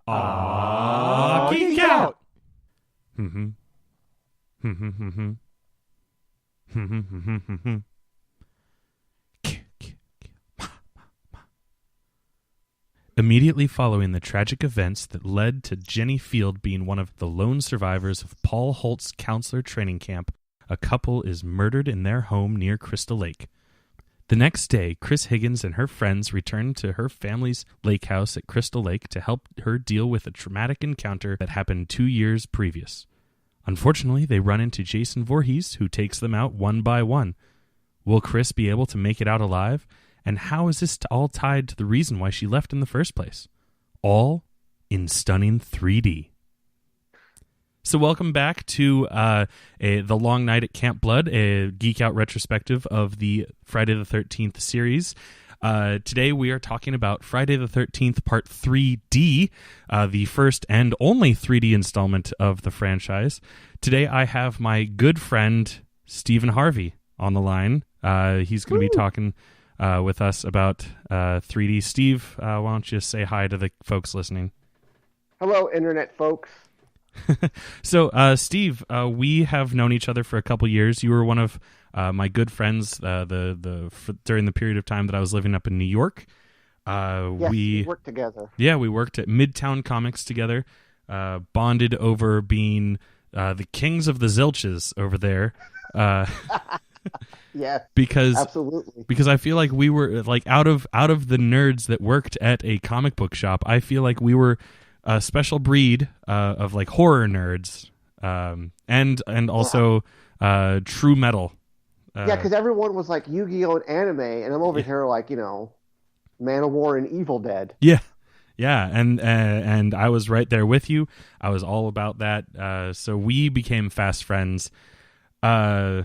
Geek Out! Immediately following the tragic events that led to Ginny Field being one of the lone survivors of Paul Holt's counselor training camp, a couple is murdered in their home near Crystal Lake. The next day, Chris Higgins and her friends return to her family's lake house at Crystal Lake to help her deal with a traumatic encounter that happened 2 years previous. Unfortunately, they run into Jason Voorhees, who takes them out one by one. Will Chris be able to make it out alive? And how is this all tied to the reason why she left in the first place? All in stunning 3D. So welcome back to the Long Night at Camp Blood, a Geek Out retrospective of the Friday the 13th series. Today we are talking about Friday the 13th Part 3D, the first and only 3D installment of the franchise. Today I have my good friend Stephen Harvey on the line. He's going to be talking with us about 3D. Steve, why don't you say hi to the folks listening? Hello, Internet folks. So, Steve, we have known each other for a couple years. You were one of my good friends during the period of time that I was living up in New York. Yes, we worked together. Yeah, we worked at Midtown Comics together, bonded over being the kings of the Zilches over there. Yeah, absolutely. Because I feel like we were like out of the nerds that worked at a comic book shop. I feel like we were a special breed of like horror nerds, and also true metal. Yeah, because everyone was like Yu-Gi-Oh! And anime, and I'm over here like, Man of War and Evil Dead. Yeah, and I was right there with you. I was all about that. So we became fast friends. I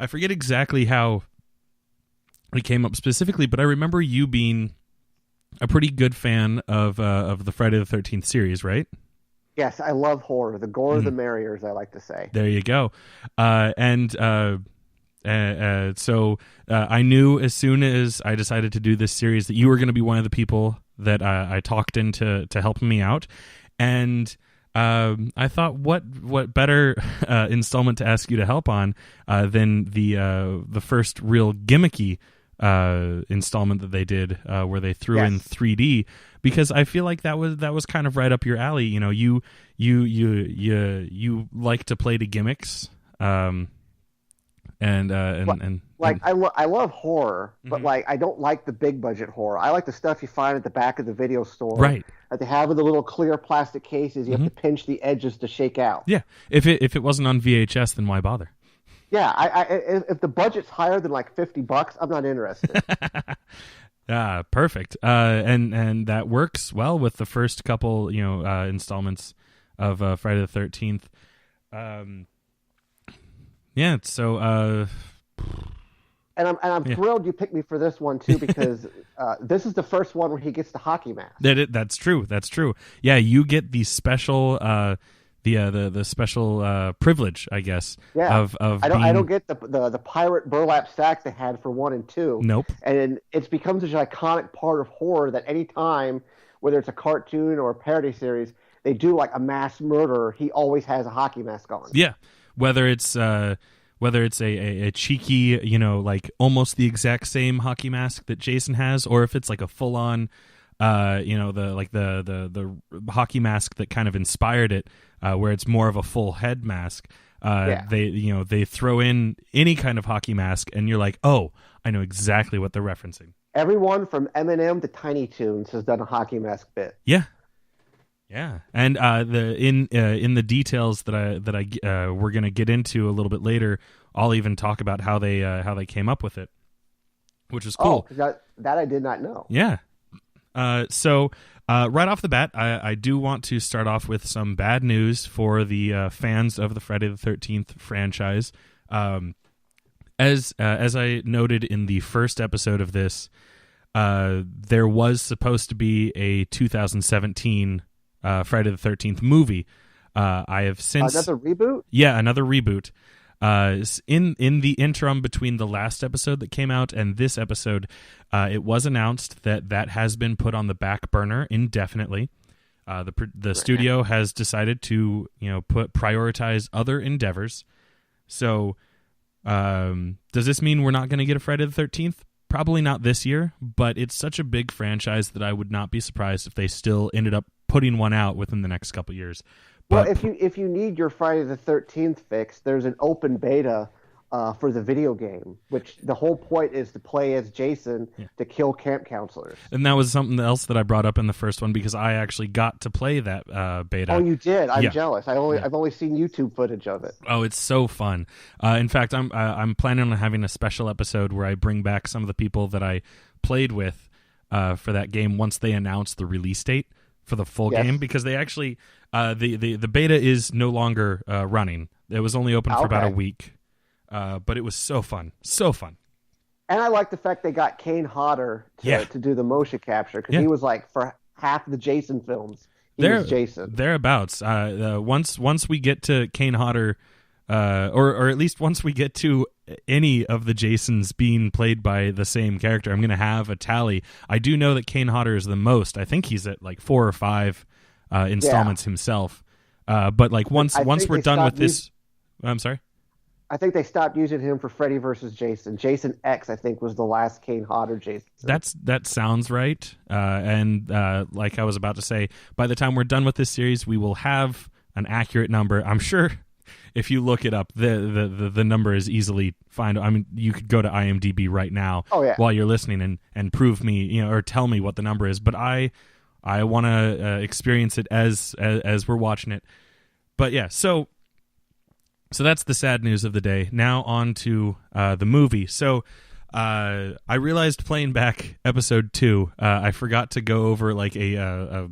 forget exactly how it came up specifically, but I remember you being a pretty good fan of the Friday the 13th series, right? Yes, I love horror. The gore, the merrier, as I like to say. There you go. So I knew as soon as I decided to do this series that you were going to be one of the people that I talked into helping me out. And I thought, what better installment to ask you to help on than the first real gimmicky installment that they did, where they threw in 3D, because I feel like that was kind of right up your alley. You like to play to gimmicks, I love horror, but like I don't like the big budget horror. I like the stuff you find at the back of the video store, right? That they have in the little clear plastic cases. You have to pinch the edges to shake out. Yeah, if it wasn't on VHS, then why bother? Yeah, if the budget's higher than like $50, I'm not interested. Perfect. And that works well with the first couple, installments of Friday the 13th. Yeah. So. And I'm thrilled you picked me for this one too, because this is the first one where he gets the hockey mask. That's true. That's true. Yeah, you get the special. The special privilege, I guess. Yeah. I don't get the pirate burlap sack they had for 1 and 2. Nope. And it's become such an iconic part of horror that any time, whether it's a cartoon or a parody series, they do like a mass murder, he always has a hockey mask on. Yeah. Whether it's a cheeky, like almost the exact same hockey mask that Jason has, or if it's like a full on the hockey mask that kind of inspired it, where it's more of a full head mask. They throw in any kind of hockey mask, and you're like, oh, I know exactly what they're referencing. Everyone from Eminem to Tiny Toons has done a hockey mask bit. Yeah, and in the details that I we're gonna get into a little bit later, I'll even talk about how they came up with it, which is cool. Oh, that I did not know. Yeah. So right off the bat, I do want to start off with some bad news for the fans of the Friday the 13th franchise. As I noted in the first episode of this, there was supposed to be a 2017 Friday the 13th movie. I have since another reboot. Yeah, another reboot. In the interim between the last episode that came out and this episode, it was announced that has been put on the back burner indefinitely. The studio has decided to prioritize other endeavors. So, does this mean we're not going to get a Friday the 13th? Probably not this year, but it's such a big franchise that I would not be surprised if they still ended up putting one out within the next couple years. But, well, if you need your Friday the 13th fix, there's an open beta for the video game, which the whole point is to play as Jason to kill camp counselors. And that was something else that I brought up in the first one because I actually got to play that beta. Oh, you did? I'm jealous. I've only seen YouTube footage of it. Oh, it's so fun. In fact, I'm planning on having a special episode where I bring back some of the people that I played with for that game once they announce the release date for the full game, because they actually the beta is no longer running. It was only open for about a week. But it was so fun. And I like the fact they got Kane Hodder to do the motion capture, because he was like, for half the Jason films, he was Jason. Thereabouts. Once we get to Kane Hodder, or at least once we get to any of the Jasons being played by the same character, I'm going to have a tally. I do know that Kane Hodder is the most. I think he's at like 4 or 5 installments himself. But like once we're done with this... I'm sorry? I think they stopped using him for Freddy versus Jason. Jason X, I think, was the last Kane Hodder Jason. That sounds right. And like I was about to say, by the time we're done with this series, we will have an accurate number. I'm sure if you look it up, the number is easily find. I mean, you could go to IMDb right now while you're listening and prove me, or tell me what the number is. But I want to experience it as we're watching it. But yeah, so that's the sad news of the day. Now on to the movie. So I realized playing back episode 2, I forgot to go over like a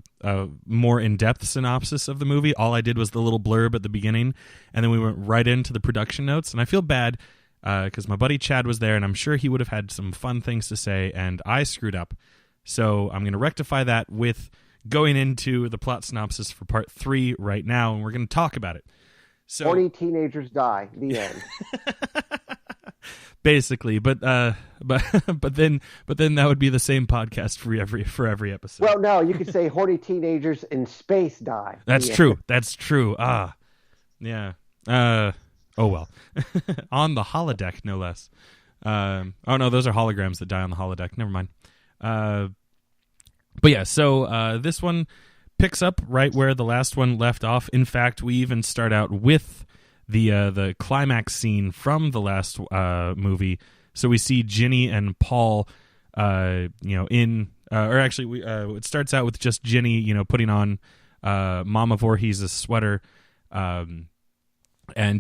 more in-depth synopsis of the movie. All I did was the little blurb at the beginning, and then we went right into the production notes. And I feel bad because my buddy Chad was there, and I'm sure he would have had some fun things to say, and I screwed up. So I'm going to rectify that with going into the plot synopsis for part 3 right now, and we're going to talk about it. So, 40 teenagers die. The end. Basically, but then that would be the same podcast for every episode. Well, no, you could say horny teenagers in space die. That's true. End. That's true. Yeah. Oh well. On the holodeck, no less. Oh no, those are holograms that die on the holodeck. Never mind. But yeah, so this one picks up right where the last one left off. In fact, we even start out with the climax scene from the last movie. So we see Ginny and Paul, it starts out with just Ginny, putting on Mama Voorhees' sweater, and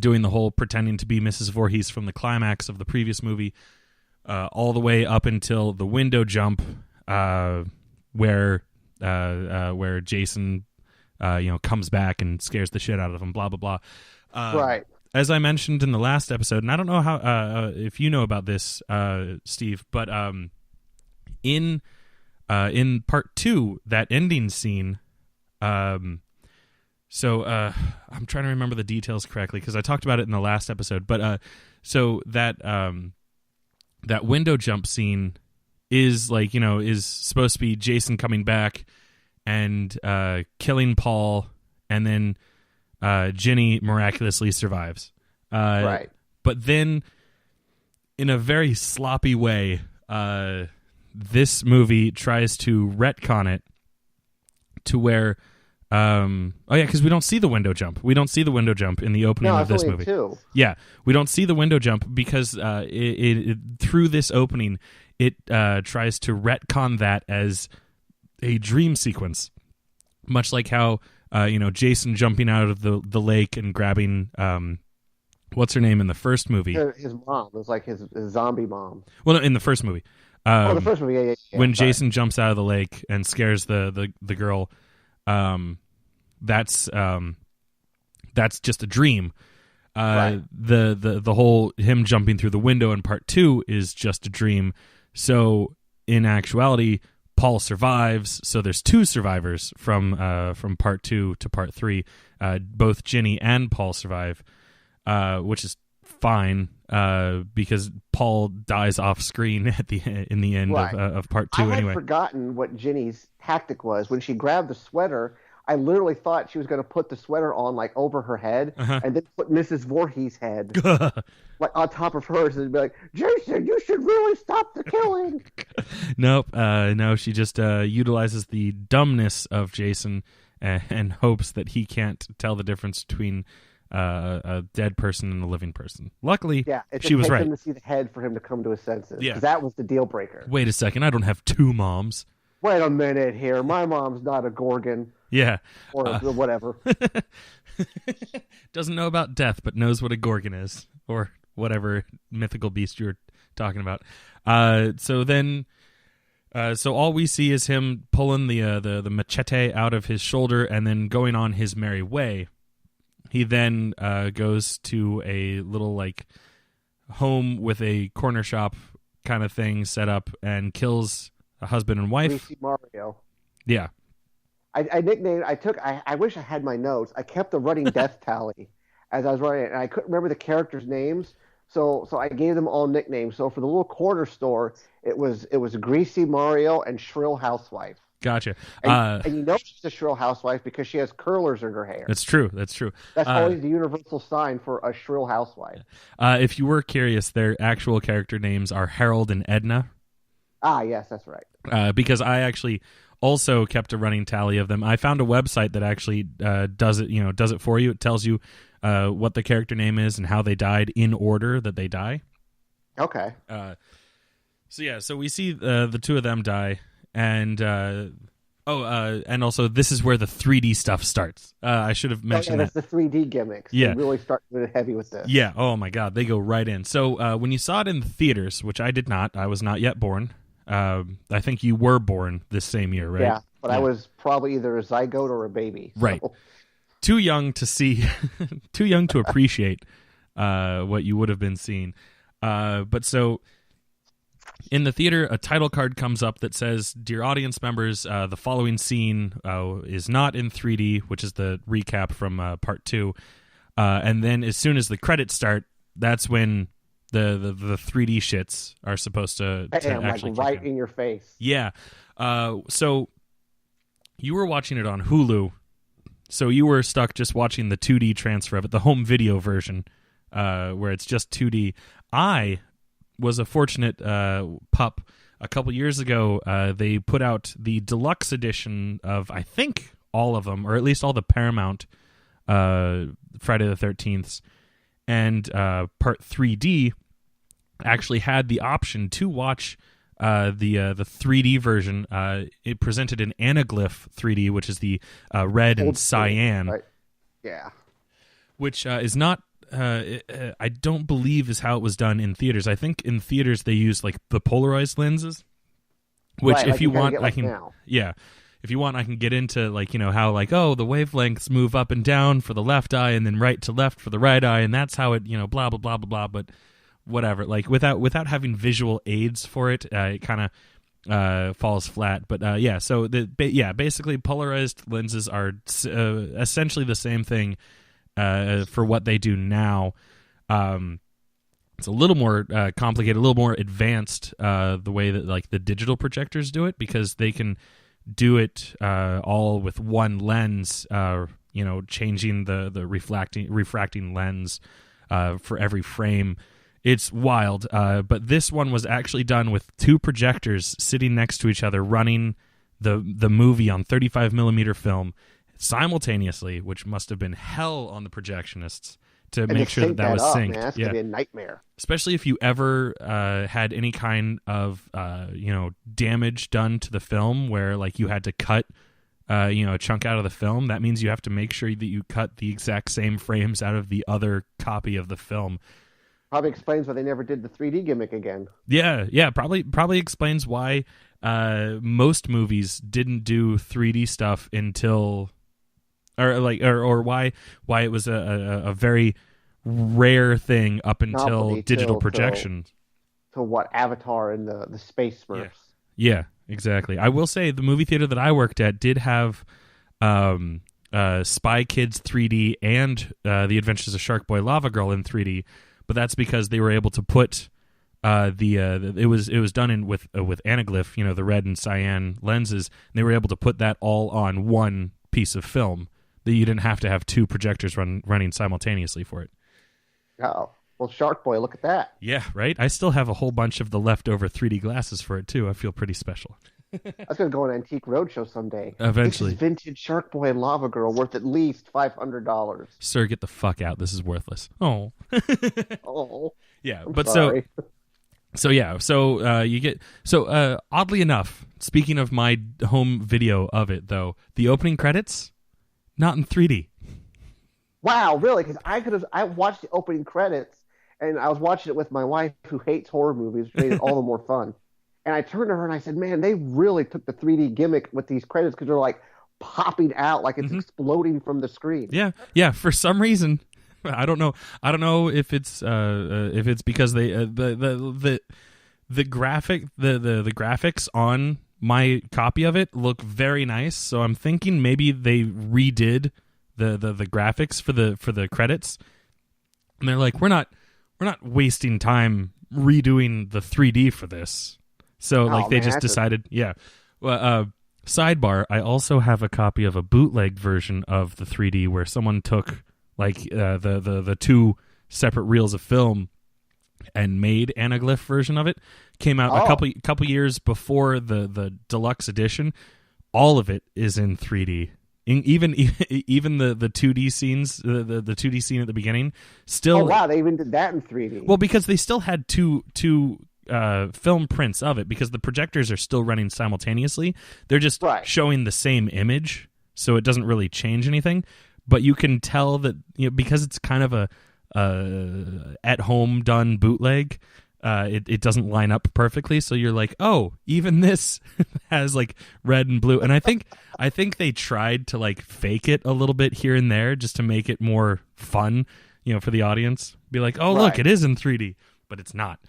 doing the whole pretending to be Mrs. Voorhees from the climax of the previous movie, all the way up until the window jump, where Jason, comes back and scares the shit out of him, blah, blah, blah. Right. As I mentioned in the last episode, and I don't know how if you know about this, Steve, but in part 2, that ending scene, I'm trying to remember the details correctly because I talked about it in the last episode, but so that window jump scene is is supposed to be Jason coming back and killing Paul, and then Ginny miraculously survives. Right. But then, in a very sloppy way, this movie tries to retcon it to where... because we don't see the window jump. We don't see the window jump in the opening of this movie. Yeah, we don't see the window jump because it through this opening, it tries to retcon that as a dream sequence, much like how Jason jumping out of the lake and grabbing what's her name in the first movie. His mom. It was like his zombie mom. Well, no, in the first movie. The first movie. Yeah, when Jason jumps out of the lake and scares the girl. That's just a dream. Right. The whole him jumping through the window in part 2 is just a dream. So in actuality, Paul survives. So there's 2 survivors from part 2 to part 3. Both Ginny and Paul survive, which is fine because Paul dies off screen in the end of part 2 anyway. I had forgotten what Ginny's tactic was. When she grabbed the sweater, I literally thought she was going to put the sweater on like over her head and then put Mrs. Voorhees' head like on top of hers and be like, Jason, you should really stop the killing. Nope. No, she just utilizes the dumbness of Jason and hopes that he can't tell the difference between a dead person and a living person. Luckily, she was right. Him to see the head for him to come to his senses. Yeah. Because that was the deal breaker. Wait a second. I don't have 2 moms. Wait a minute here. My mom's not a Gorgon. Yeah. Or whatever. Doesn't know about death, but knows what a Gorgon is. Or whatever mythical beast you're talking about. So all we see is him pulling the machete out of his shoulder and then going on his merry way. He then goes to a little like home with a corner shop kind of thing set up and kills a husband and wife. Greasy Mario. Yeah. I wish I had my notes. I kept the running death tally as I was running it, and I couldn't remember the characters' names. So I gave them all nicknames. So for the little corner store, it was Greasy Mario and Shrill Housewife. Gotcha. And you know she's a shrill housewife because she has curlers in her hair. That's true. That's always the universal sign for a shrill housewife. If you were curious, their actual character names are Harold and Edna. Ah, yes, that's right. Because I actually also kept a running tally of them. I found a website that actually does it for you. It tells you what the character name is and how they died in order that they die. Okay. So we see the 2 of them die. And and also this is where the 3D stuff starts. I should have mentioned that. That's the 3D gimmicks. Yeah, they really start really heavy with this. Yeah. Oh my God, they go right in. So when you saw it in the theaters, which I did not, I was not yet born. I think you were born this same year, right? Yeah, but I was probably either a zygote or a baby. So. Right. Too young to see, too young to appreciate what you would have been seeing. But so. In the theater, a title card comes up that says, "Dear audience members, the following scene is not in 3D," which is the recap from part 2. And then as soon as the credits start, that's when the 3D shits are supposed to actually like right in your face. Yeah. So you were watching it on Hulu, so you were stuck just watching the 2D transfer of it, the home video version, where it's just 2D. I was a fortunate pup. A couple years ago, they put out the deluxe edition of, I think, all of them, or at least all the Paramount Friday the 13th, and part 3D actually had the option to watch the 3D version. It presented an anaglyph 3D, which is the red and cyan, right? Yeah, which is not. I don't believe is how it was done in theaters. I think in theaters they use like the polarized lenses, which right, if like you want, like I can. Now. Yeah, if you want, I can get into like how like the wavelengths move up and down for the left eye and then right to left for the right eye, and that's how it blah blah blah blah blah. But whatever, like without having visual aids for it, it kind of falls flat. But so basically polarized lenses are essentially the same thing. For what they do now, it's a little more complicated, a little more advanced the way that like the digital projectors do it, because they can do it all with one lens, changing the refracting lens for every frame. It's wild, but this one was actually done with 2 projectors sitting next to each other running the movie on 35 millimeter film simultaneously, which must have been hell on the projectionists to make sure that was synced. Man, that's gonna be a nightmare. Especially if you ever had any kind of damage done to the film, where like you had to cut a chunk out of the film. That means you have to make sure that you cut the exact same frames out of the other copy of the film. Probably explains why they never did the 3D gimmick again. Yeah. Probably explains why most movies didn't do 3D stuff until. Or why it was a very rare thing up until digital projection. To what, Avatar and the Space Smurfs. Yeah, exactly. I will say the movie theater that I worked at did have Spy Kids 3D and The Adventures of Shark Boy Lava Girl in 3D, but that's because they were able to put it was done with anaglyph, the red and cyan lenses, and they were able to put that all on one piece of film that you didn't have to have two projectors running simultaneously for it. Oh, well, Shark Boy, look at that. Yeah, right? I still have a whole bunch of the leftover 3D glasses for it, too. I feel pretty special. I was going to go on Antique Roadshow someday. Eventually. This is vintage Shark Boy and Lava Girl worth at least $500. Sir, get the fuck out. This is worthless. Oh. Oh. Yeah, I'm but sorry. Oddly enough, speaking of my home video of it, though, the opening credits, not in 3D. Wow, really? Because I watched the opening credits, and I was watching it with my wife, who hates horror movies, which made it all the more fun. And I turned to her and I said, "Man, they really took the 3D gimmick with these credits because they're like popping out, like it's exploding from the screen." Yeah. For some reason, I don't know if it's because they the graphics on my copy of it look very nice. So I'm thinking maybe they redid the graphics for the credits, and they're like, we're not wasting time redoing the 3D for this. So they just decided, yeah. Well, sidebar, I also have a copy of a bootleg version of the 3D where someone took the two separate reels of film and made anaglyph version of it. Came out a couple years before the deluxe edition. All of it is in 3D. Even the 2D scenes, the 2D scene at the beginning, still. Oh wow, they even did that in 3D. Well, because they still had two film prints of it, because the projectors are still running simultaneously. They're just showing the same image, so it doesn't really change anything. But you can tell that because it's kind of a at home done bootleg. It doesn't line up perfectly, so you're like, oh, even this has like red and blue. And I think they tried to like fake it a little bit here and there just to make it more fun, for the audience. Be like, oh, look, it is in 3D, but it's not.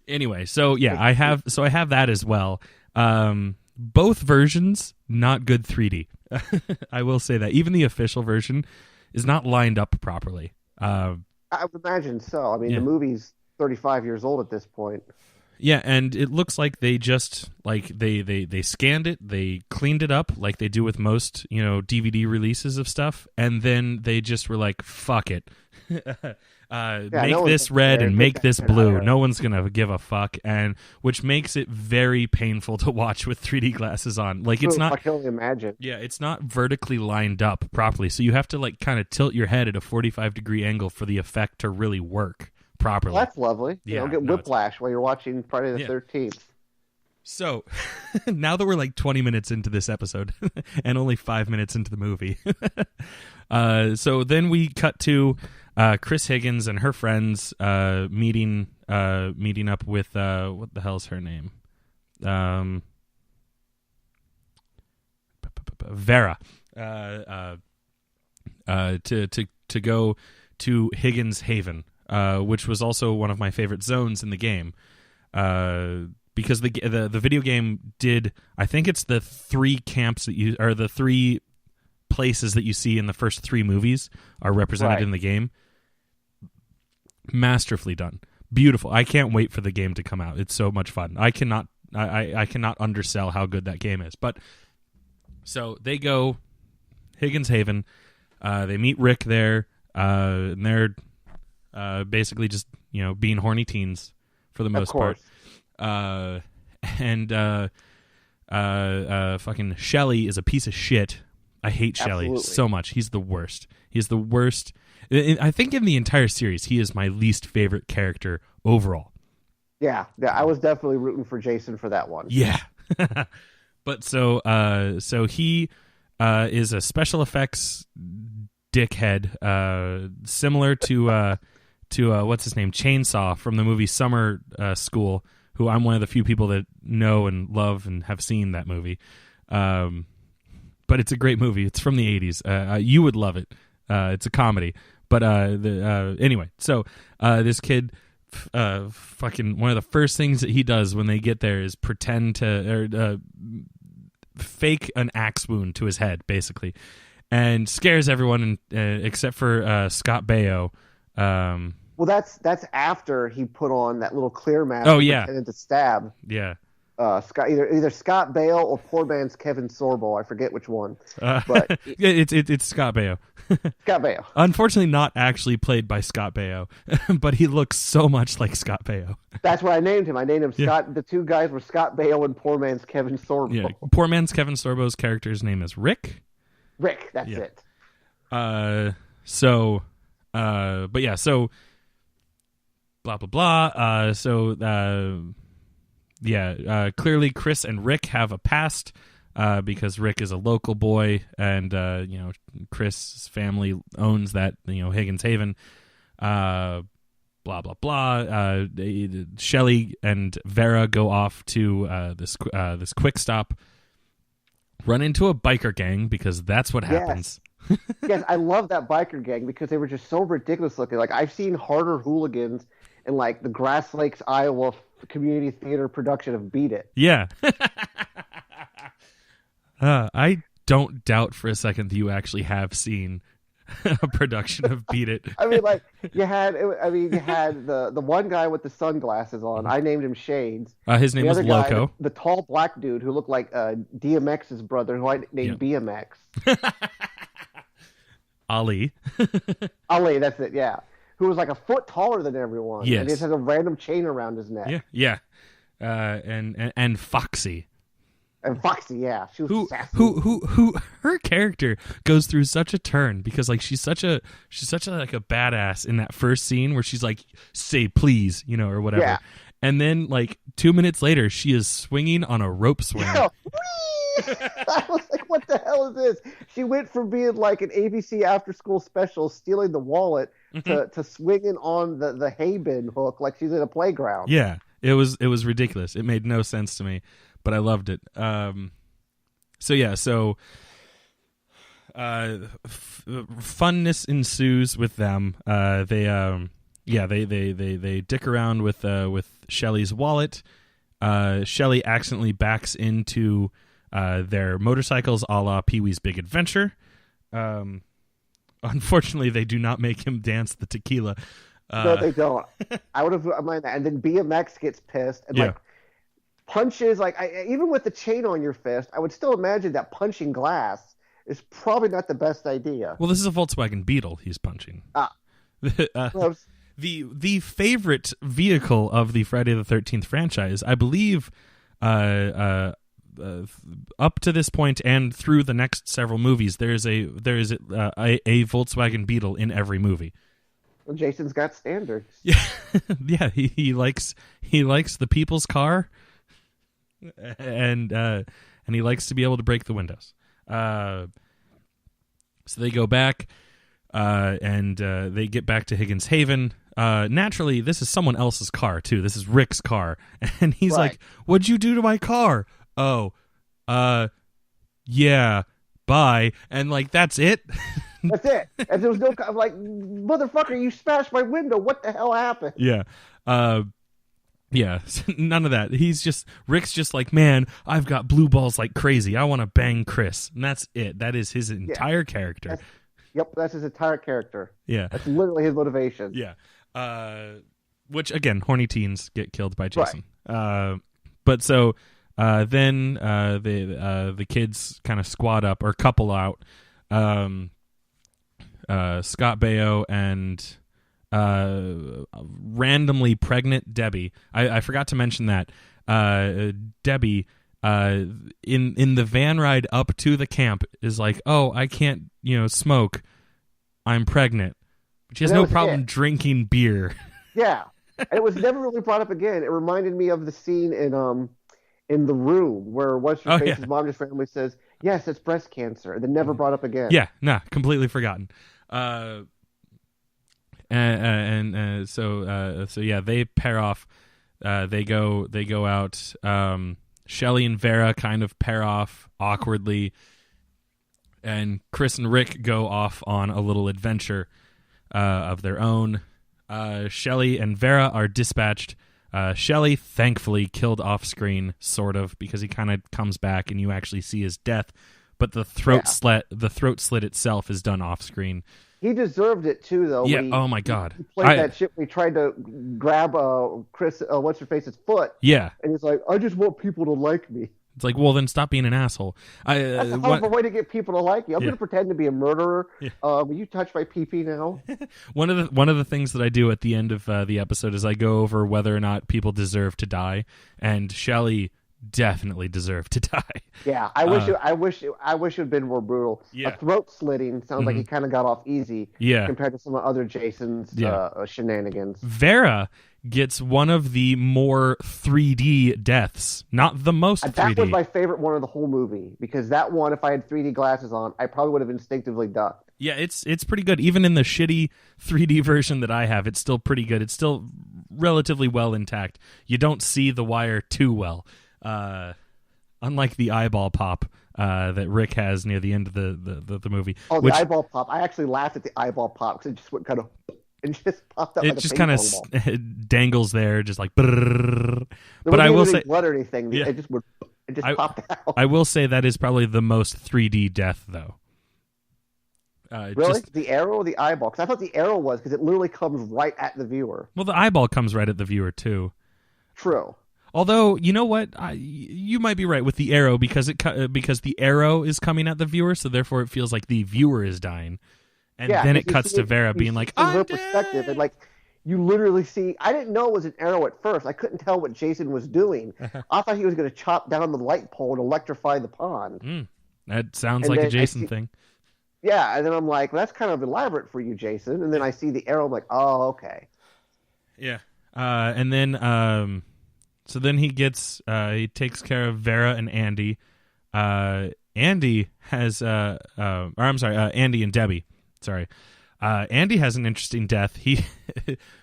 Anyway, so yeah, I have that as well. Both versions not good 3D. I will say that even the official version is not lined up properly. I would imagine so. I mean, the movie's 35 years old at this point. Yeah, and it looks like they just they scanned it, they cleaned it up like they do with most DVD releases of stuff, and then they just were like, "Fuck it, make this red and make this blue. No one's gonna give a fuck," and which makes it very painful to watch with 3D glasses on. Like it's not. I can only imagine. Yeah, it's not vertically lined up properly, so you have to like kind of tilt your head at a 45-degree angle for the effect to really work properly. Well, that's lovely. Yeah, get whiplash while you're watching Friday the 13th. So, now that we're like 20 minutes into this episode and only 5 minutes into the movie, so then we cut to Chris Higgins and her friends meeting up with what the hell's her name? Vera. To go to Higgins Haven. Which was also one of my favorite zones in the game, because the video game did. I think it's the three camps the three places that you see in the first three movies are represented in the game. Masterfully done, beautiful. I can't wait for the game to come out. It's so much fun. I cannot undersell how good that game is. But so they go Higgins Haven. They meet Rick there, and they're. Basically just, being horny teens for the most part. And fucking Shelley is a piece of shit. I hate Shelley so much. He's the worst. He's the worst. I think in the entire series, he is my least favorite character overall. Yeah, I was definitely rooting for Jason for that one. Yeah. But so he is a special effects dickhead, similar to what's his name, Chainsaw from the movie Summer School, who I'm one of the few people that know and love and have seen that movie. But it's a great movie. It's from the 80s. You would love it. It's a comedy. But anyway, so this kid, fucking one of the first things that he does when they get there is pretend to fake an axe wound to his head, basically, and scares everyone except for Scott Baio. Well, that's after he put on that little clear mask. Oh, and yeah. pretended to stab. Yeah. Scott, either Scott Baio or poor man's Kevin Sorbo. I forget which one. But it's Scott Baio. Scott Baio. Unfortunately, not actually played by Scott Baio, but he looks so much like Scott Baio. That's what I named him. I named him Scott. The two guys were Scott Baio and poor man's Kevin Sorbo. Yeah. Poor man's Kevin Sorbo's character's name is Rick. Rick. That's it. But yeah. So blah blah blah. Clearly Chris and Rick have a past because Rick is a local boy and Chris' family owns that Higgins Haven. Blah blah blah. Shelley and Vera go off to this quick stop, run into a biker gang because that's what happens. Yes, I love that biker gang because they were just so ridiculous looking. Like I've seen harder hooligans in like the Grass Lakes, Iowa community theater production of Beat It. Yeah. I don't doubt for a second that you actually have seen a production of Beat It. I mean, like you had the one guy with the sunglasses on. I named him Shades. His name was Loco. Guy, the tall black dude who looked like DMX's brother, who I named BMX. Ali. Ali, that's it. Yeah. Who was like a foot taller than everyone. Yes. And he just has a random chain around his neck. Yeah. And Foxy. And Foxy, yeah. She was sassy. Who her character goes through such a turn because like she's such a like a badass in that first scene where she's like, say please, or whatever. Yeah. And then like 2 minutes later she is swinging on a rope swing. Yeah. I was like, what the hell is this? She went from being like an ABC after school special, stealing the wallet, to swinging on the hay bin hook like she's in a playground. Yeah, it was ridiculous. It made no sense to me, but I loved it. Funness ensues with them. They dick around with Shelley's wallet. Shelley accidentally backs into their motorcycles a la Pee-wee's Big Adventure. Unfortunately, they do not make him dance the tequila. No, they don't. I would have minded that. And then BMX gets pissed and like punches. Like even with the chain on your fist, I would still imagine that punching glass is probably not the best idea. Well, this is a Volkswagen Beetle he's punching. The favorite vehicle of the Friday the 13th franchise, I believe. Up to this point and through the next several movies, there is a Volkswagen Beetle in every movie. Well, Jason's got standards. Yeah, yeah. He likes the people's car, and he likes to be able to break the windows. So they go back, and they get back to Higgins Haven. Naturally, this is someone else's car too. This is Rick's car, and he's like, "What'd you do to my car?" Oh, yeah, bye. And like, that's it. That's it. And there was no, I'm like, motherfucker, you smashed my window. What the hell happened? Yeah. Yeah, none of that. Rick's just like, man, I've got blue balls like crazy. I want to bang Chris. And that's it. That is his entire character. That's his entire character. Yeah. That's literally his motivation. Yeah. Which, again, horny teens get killed by Jason. Right. But so... then the kids kind of squad up or couple out. Scott Baio and randomly pregnant Debbie. I forgot to mention that Debbie in the van ride up to the camp is like, oh, I can't smoke. I'm pregnant. But she has no problem drinking beer. Yeah, and it was never really brought up again. It reminded me of the scene in The Room, where what's-her-face's mom just randomly says, yes, it's breast cancer, and then never brought up again. Yeah, completely forgotten. So they pair off. They go out. Shelley and Vera kind of pair off awkwardly, and Chris and Rick go off on a little adventure of their own. Shelley and Vera are dispatched. Shelley, thankfully, killed off screen, sort of, because he kind of comes back and you actually see his death. But the throat slit itself is done off screen. He deserved it too, though. Yeah. Oh my God. He played that shit. When he tried to grab Chris, what's her face's foot. Yeah. And he's like, I just want people to like me. It's like, well, then stop being an asshole. That's a horrible way to get people to like you. I'm going to pretend to be a murderer. Yeah. Will you touch my pee-pee now? One of the things that I do at the end of the episode is I go over whether or not people deserve to die, and Shelley definitely deserved to die. Yeah, I wish it had been more brutal. Yeah. A throat slitting sounds like he kind of got off easy. Yeah. Compared to some of other Jason's shenanigans. Vera gets one of the more 3D deaths, not the most 3D. That was my favorite one of the whole movie, because that one, if I had 3D glasses on, I probably would have instinctively ducked. Yeah, it's pretty good. Even in the shitty 3D version that I have, it's still pretty good. It's still relatively well intact. You don't see the wire too well. Unlike the eyeball pop that Rick has near the end of the movie. Oh, the eyeball pop. I actually laughed at the eyeball pop because it just went kind of... and just popped up. It like just kind of dangles there, just like. But I will say, blood or anything. Yeah. It just popped out. I will say that is probably the most 3D death, though. Really, the arrow or the eyeball? Because I thought the arrow was because it literally comes right at the viewer. Well, the eyeball comes right at the viewer too. True. Although, you know what, you might be right with the arrow because the arrow is coming at the viewer, so therefore it feels like the viewer is dying. And then it cuts to Vera being like, "I'm her dead." Perspective, and like you literally see. I didn't know it was an arrow at first. I couldn't tell what Jason was doing. I thought he was going to chop down the light pole and electrify the pond. That sounds like a Jason thing. Yeah, and then I'm like, well, that's kind of elaborate for you, Jason. And then I see the arrow. I'm like, oh, okay. Yeah, and then so then he takes care of Vera and Andy. Andy has Andy and Debbie. Sorry. Andy has an interesting death. He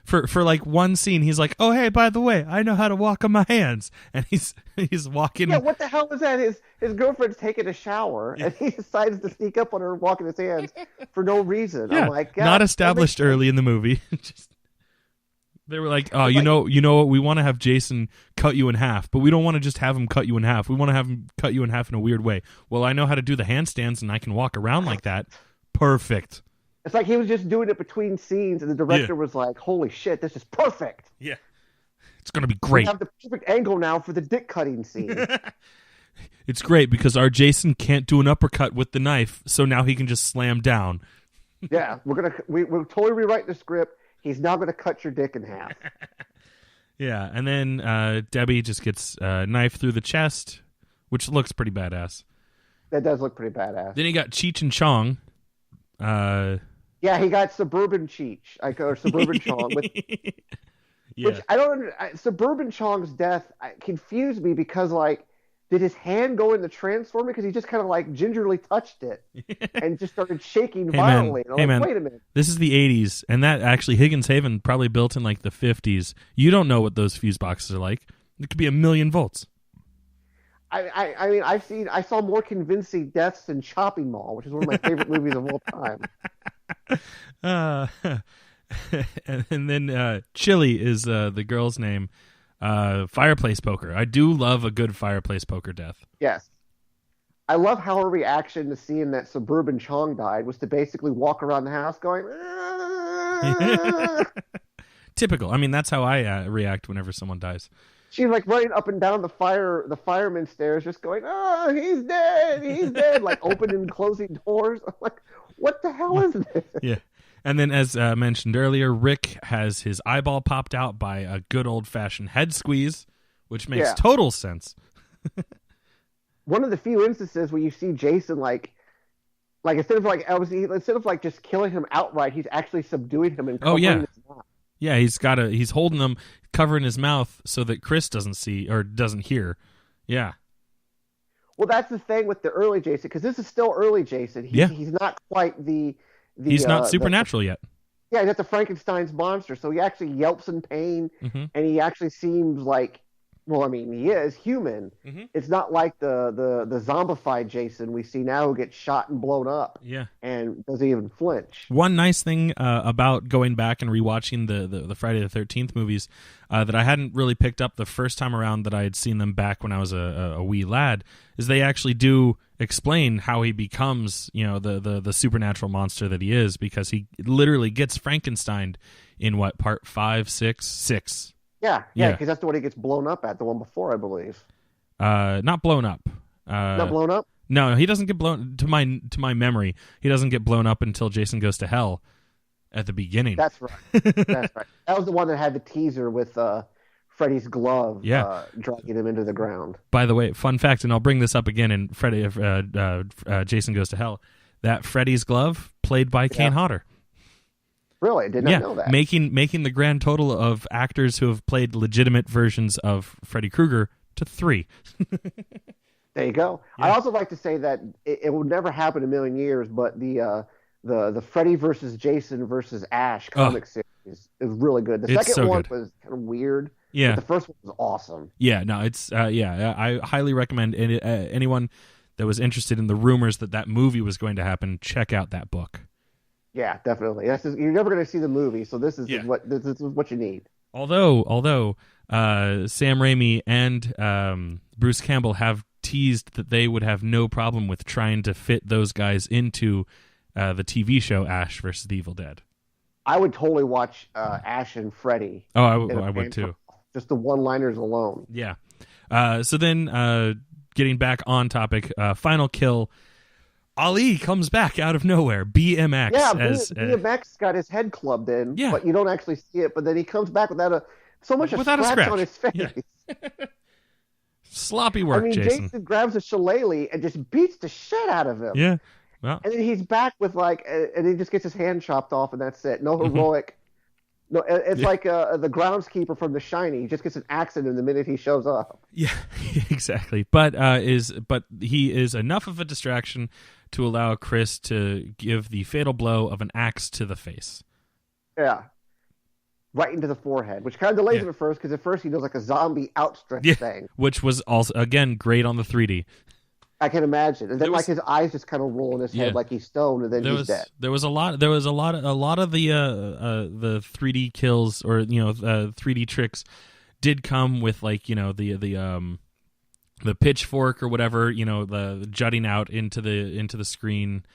for like one scene he's like, "Oh hey, by the way, I know how to walk on my hands." And he's walking. Yeah, what the hell is that? His girlfriend's taking a shower and he decides to sneak up on her and walking his hands for no reason. Yeah, I'm like, God, not established early in the movie. They were like, "Oh, you know what? We want to have Jason cut you in half, but we don't want to just have him cut you in half. We want to have him cut you in half in a weird way." Well, I know how to do the handstands and I can walk around like that. Perfect. It's like he was just doing it between scenes, and the director was like, "Holy shit, this is perfect." Yeah, it's gonna be great. We have the perfect angle now for the dick cutting scene. It's great because our Jason can't do an uppercut with the knife, so now he can just slam down. Yeah, we'll totally rewrite the script. He's now gonna cut your dick in half. Yeah, and then Debbie just gets a knife through the chest, which looks pretty badass. That does look pretty badass. Then you got Cheech and Chong. Yeah, he got Suburban Cheech, or Suburban Chong. Which I don't. Suburban Chong's death confused me because, like, did his hand go in the transformer? Because he just kind of like gingerly touched it and just started shaking violently. Man, wait a minute. This is the 80s, and that actually Higgins Haven probably built in like the 50s. You don't know what those fuse boxes are like. It could be 1,000,000 volts. I mean, I saw more convincing deaths than Chopping Mall, which is one of my favorite movies of all time. And then Chili is the girl's name. Fireplace poker. I do love a good fireplace poker death. Yes. I love how her reaction to seeing that Suburban Chong died was to basically walk around the house going, Typical. I mean, that's how I react whenever someone dies. She's like running up and down the fireman's stairs, just going, "Oh, he's dead," like opening and closing doors. I'm like, what the hell is this? Yeah. And then, as mentioned earlier, Rick has his eyeball popped out by a good old-fashioned head squeeze, which makes total sense. One of the few instances where you see Jason like instead of like just killing him outright, he's actually subduing him and covering his mouth. Yeah, he's holding him, covering his mouth so that Chris doesn't see or doesn't hear. Yeah. Well, that's the thing with the early Jason, because this is still early Jason. He's not quite the he's not supernatural yet. Yeah, he's not the Frankenstein's monster, so he actually yelps in pain, and he actually seems like Well, I mean, he is human. Mm-hmm. It's not like the zombified Jason we see now who gets shot and blown up. Yeah. And doesn't even flinch. One nice thing about going back and rewatching the Friday the 13th movies that I hadn't really picked up the first time around that I had seen them back when I was a wee lad is they actually do explain how he becomes, the supernatural monster that he is, because he literally gets Frankensteined in what, part 5, 6? Yeah, because that's the one he gets blown up at, the one before, I believe. Not blown up. Not blown up? No, he doesn't get blown. To my memory, he doesn't get blown up until Jason Goes to Hell at the beginning. That's right. That's right. That was the one that had the teaser with Freddy's glove dragging him into the ground. By the way, fun fact, and I'll bring this up again in Jason Goes to Hell, that Freddy's glove played by Kane Hodder. Really? I did not know that. Making the grand total of actors who have played legitimate versions of Freddy Krueger to 3. There you go. Yeah. I also like to say that it will never happen in a million years, but the Freddy versus Jason versus Ash comic series is really good. The second one was kind of weird. Yeah. But the first one was awesome. Yeah, no, it's I highly recommend anyone that was interested in the rumors that movie was going to happen, check out that book. Yeah, definitely. You're never going to see the movie, so this is what you need. Although Sam Raimi and Bruce Campbell have teased that they would have no problem with trying to fit those guys into the TV show Ash vs. the Evil Dead. I would totally watch Ash and Freddy. Oh, I would too. Just the one-liners alone. Yeah. So then, getting back on topic, final kill. Ali comes back out of nowhere. BMX. Yeah, BMX got his head clubbed in, but you don't actually see it. But then he comes back without a scratch on his face. Yeah. Sloppy work, Jason grabs a shillelagh and just beats the shit out of him. Yeah. Well. And then he's back with and he just gets his hand chopped off, and that's it. No heroic. No, it's like the groundskeeper from The Shining. He just gets an accident the minute he shows up. Yeah, exactly. But he is enough of a distraction to allow Chris to give the fatal blow of an axe to the face. Yeah. Right into the forehead, which kind of delays him at first, because at first he does like a zombie outstretched thing. Which was also, again, great on the 3D. I can imagine. And then his eyes just kind of roll in his head like he's stoned, and then he's dead. There was a lot of the 3D kills or 3D tricks did come with the pitchfork or whatever, the jutting out into the screen.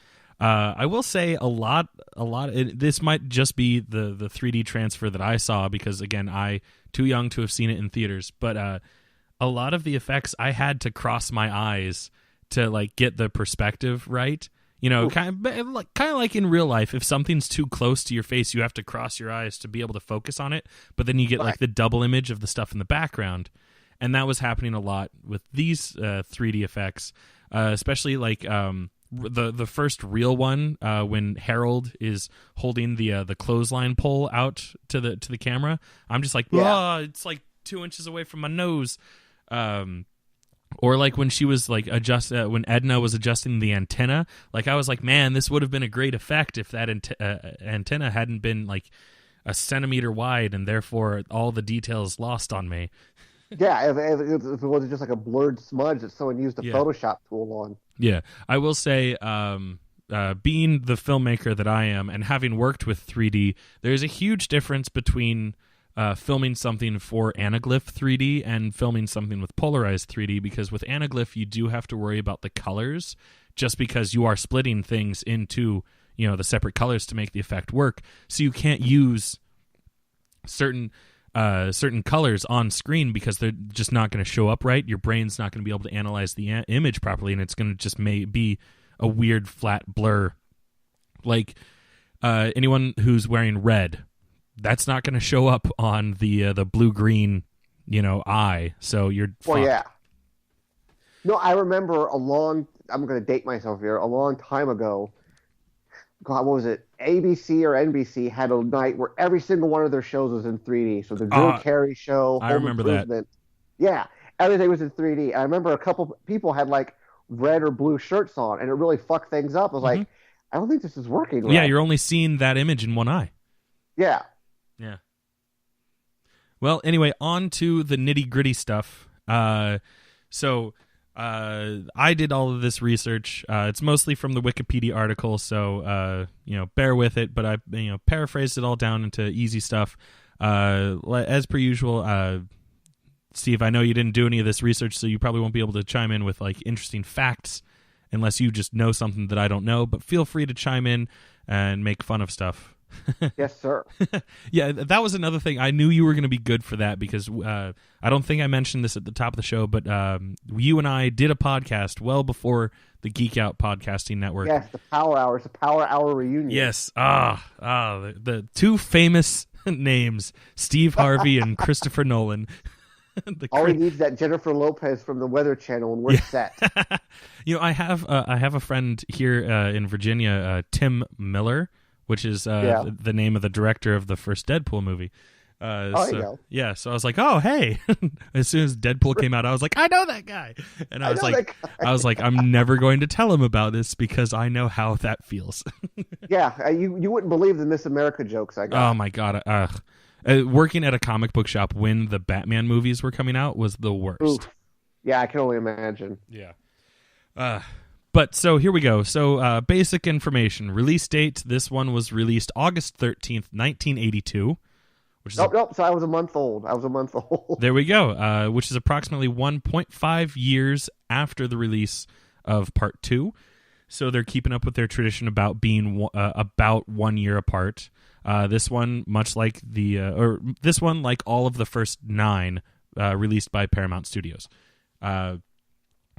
I will say a lot. This might just be the 3D transfer that I saw, because again, I too young to have seen it in theaters. But a lot of the effects I had to cross my eyes to get the perspective right. Kind of like in real life, if something's too close to your face, you have to cross your eyes to be able to focus on it. But then you get the double image of the stuff in the background, and that was happening a lot with these 3D effects, especially the first real one when Harold is holding the clothesline pole out to the camera. I'm just like, it's like 2 inches away from my nose. Or when she was when Edna was adjusting the antenna, I was like, man, this would have been a great effect if that antenna hadn't been a centimeter wide, and therefore all the details lost on me. Yeah, if it wasn't just a blurred smudge that someone used a Photoshop tool on. Yeah, I will say, being the filmmaker that I am and having worked with 3D, there's a huge difference between filming something for anaglyph 3D and filming something with polarized 3D, because with anaglyph you do have to worry about the colors, just because you are splitting things into the separate colors to make the effect work. So you can't use certain colors on screen because they're just not going to show up right. Your brain's not going to be able to analyze the image properly, and it's going to just be a weird flat blur. Anyone who's wearing red, that's not going to show up on the blue-green, eye. So you're fucked. Well, yeah. No, I remember I'm going to date myself here, a long time ago. God, what was it? ABC or NBC had a night where every single one of their shows was in 3D. So the Drew Carey show, I remember that. Yeah, everything was in 3D. I remember a couple people had red or blue shirts on, and it really fucked things up. I was like, I don't think this is working right. Yeah, you're only seeing that image in one eye. Yeah. Yeah. Well, anyway, on to the nitty-gritty stuff. So I did all of this research. It's mostly from the Wikipedia article, so bear with it. But I paraphrased it all down into easy stuff. As per usual, Steve, I know you didn't do any of this research, so you probably won't be able to chime in with like interesting facts unless you just know something that I don't know. But feel free to chime in and make fun of stuff. Yes, sir. Yeah, that was another thing. I knew you were going to be good for that because I don't think I mentioned this at the top of the show, but you and I did a podcast well before the Geek Out Podcasting Network. Yes, the Power Hour. It's a Power Hour reunion. Yes. The two famous names, Steve Harvey and Christopher Nolan. All he needs is that Jennifer Lopez from the Weather Channel, and we're set. I have a friend here in Virginia, Tim Miller, which is the name of the director of the first Deadpool movie. There you go. Yeah, so I was like, oh, hey. As soon as Deadpool came out, I was like, I know that guy. And I was like, I'm never going to tell him about this because I know how that feels. Yeah, you wouldn't believe the Miss America jokes I got. Oh, my God. Working at a comic book shop when the Batman movies were coming out was the worst. Oof. Yeah, I can only imagine. Yeah. But so here we go. So basic information. Release date. This one was released August 13th, 1982. Nope. So I was a month old. There we go. Which is approximately 1.5 years after the release of Part 2. So they're keeping up with their tradition about being about 1 year apart. This one, much like like all of the first 9 released by Paramount Studios.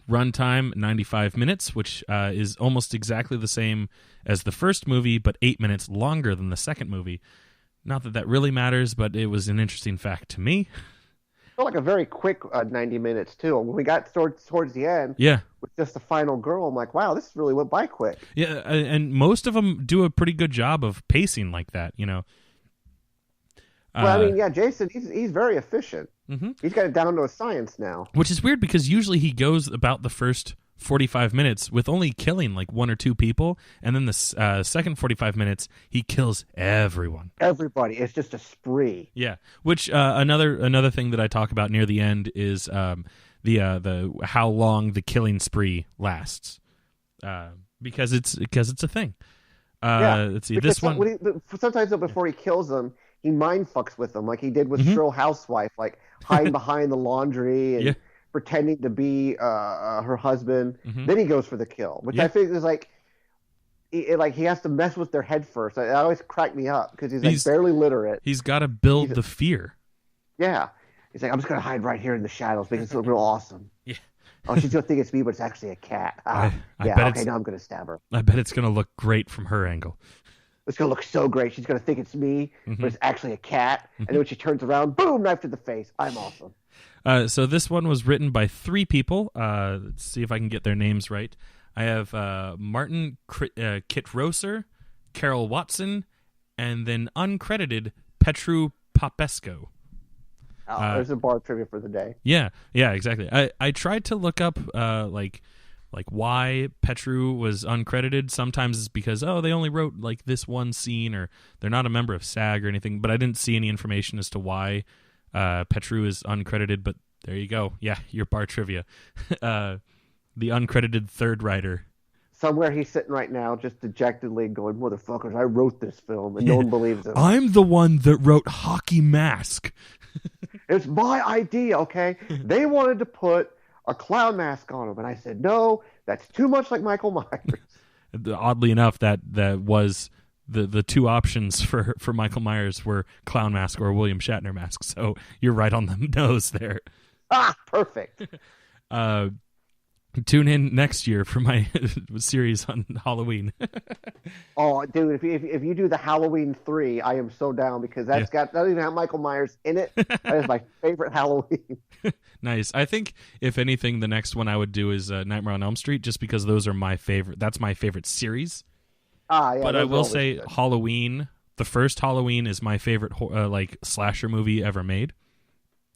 Runtime 95 minutes, which is almost exactly the same as the first movie, but 8 minutes longer than the second movie. Not that really matters, but it was an interesting fact to me. Felt like a very quick 90 minutes too. When we got towards the end, with just the final girl, I'm like, wow, this really went by quick. Yeah, and most of them do a pretty good job of pacing like that, Well, I mean, yeah, Jason, he's very efficient. Mm-hmm. He's got it down to a science now. Which is weird because usually he goes about the first 45 minutes with only killing like 1 or 2 people, and then the second 45 minutes he kills everyone. Everybody. It's just a spree. Yeah. Which another thing that I talk about near the end is the how long the killing spree lasts. Because it's a thing. Let's see. This one sometimes before he kills them, he mind fucks with them like he did with Shrill Housewife, like hiding behind the laundry and pretending to be her husband. Mm-hmm. Then he goes for the kill, which I think is like he has to mess with their head first. It always cracked me up because he's barely literate. He's got to build the fear. Yeah. He's like, I'm just going to hide right here in the shadows, make it look real awesome. Yeah. Oh, she's going to think it's me, but it's actually a cat. I bet now I'm going to stab her. I bet it's going to look great from her angle. It's going to look so great. She's going to think it's me, but it's actually a cat. And then when she turns around, boom, knife to the face. I'm awesome. So this one was written by 3 people. Let's see if I can get their names right. I have Martin Kitrosser, Carol Watson, and then uncredited Petru Popescu. There's a bar trivia for the day. Yeah, exactly. I tried to look up like why Petru was uncredited. Sometimes it's because they only wrote like this one scene, or they're not a member of SAG or anything. But I didn't see any information as to why Petru is uncredited. But there you go. Yeah, your bar trivia. The uncredited third writer. Somewhere he's sitting right now, just dejectedly going, "Motherfuckers, I wrote this film, and no one believes it. I'm the one that wrote Hockey Mask. It's my idea, okay? They wanted to put a clown mask on him, and I said, no, that's too much like Michael Myers." Oddly enough, that was the 2 options for Michael Myers were clown mask or William Shatner mask. So you're right on the nose there. Perfect. Tune in next year for my series on Halloween. Oh, dude, if you do the Halloween 3, I am so down because that doesn't even have Michael Myers in it. That is my favorite Halloween. Nice. I think, if anything, the next one I would do is Nightmare on Elm Street, just because those are my favorite. That's my favorite series. Yeah. But I will say good. Halloween, the first Halloween, is my favorite slasher movie ever made.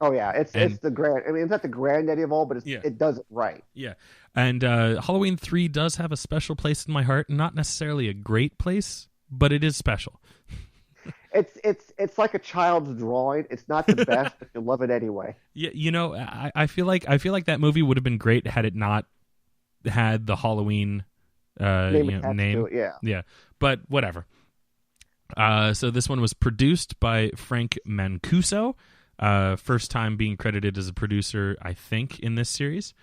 Oh yeah, it's the grand. I mean, it's not the granddaddy of all, but it does it right. Yeah, and Halloween 3 does have a special place in my heart. Not necessarily a great place, but it is special. It's like a child's drawing. It's not the best, but you love it anyway. Yeah, I feel like that movie would have been great had it not had the Halloween name. To it, yeah. Yeah, but whatever. So this one was produced by Frank Mancuso. First time being credited as a producer, I think, in this series.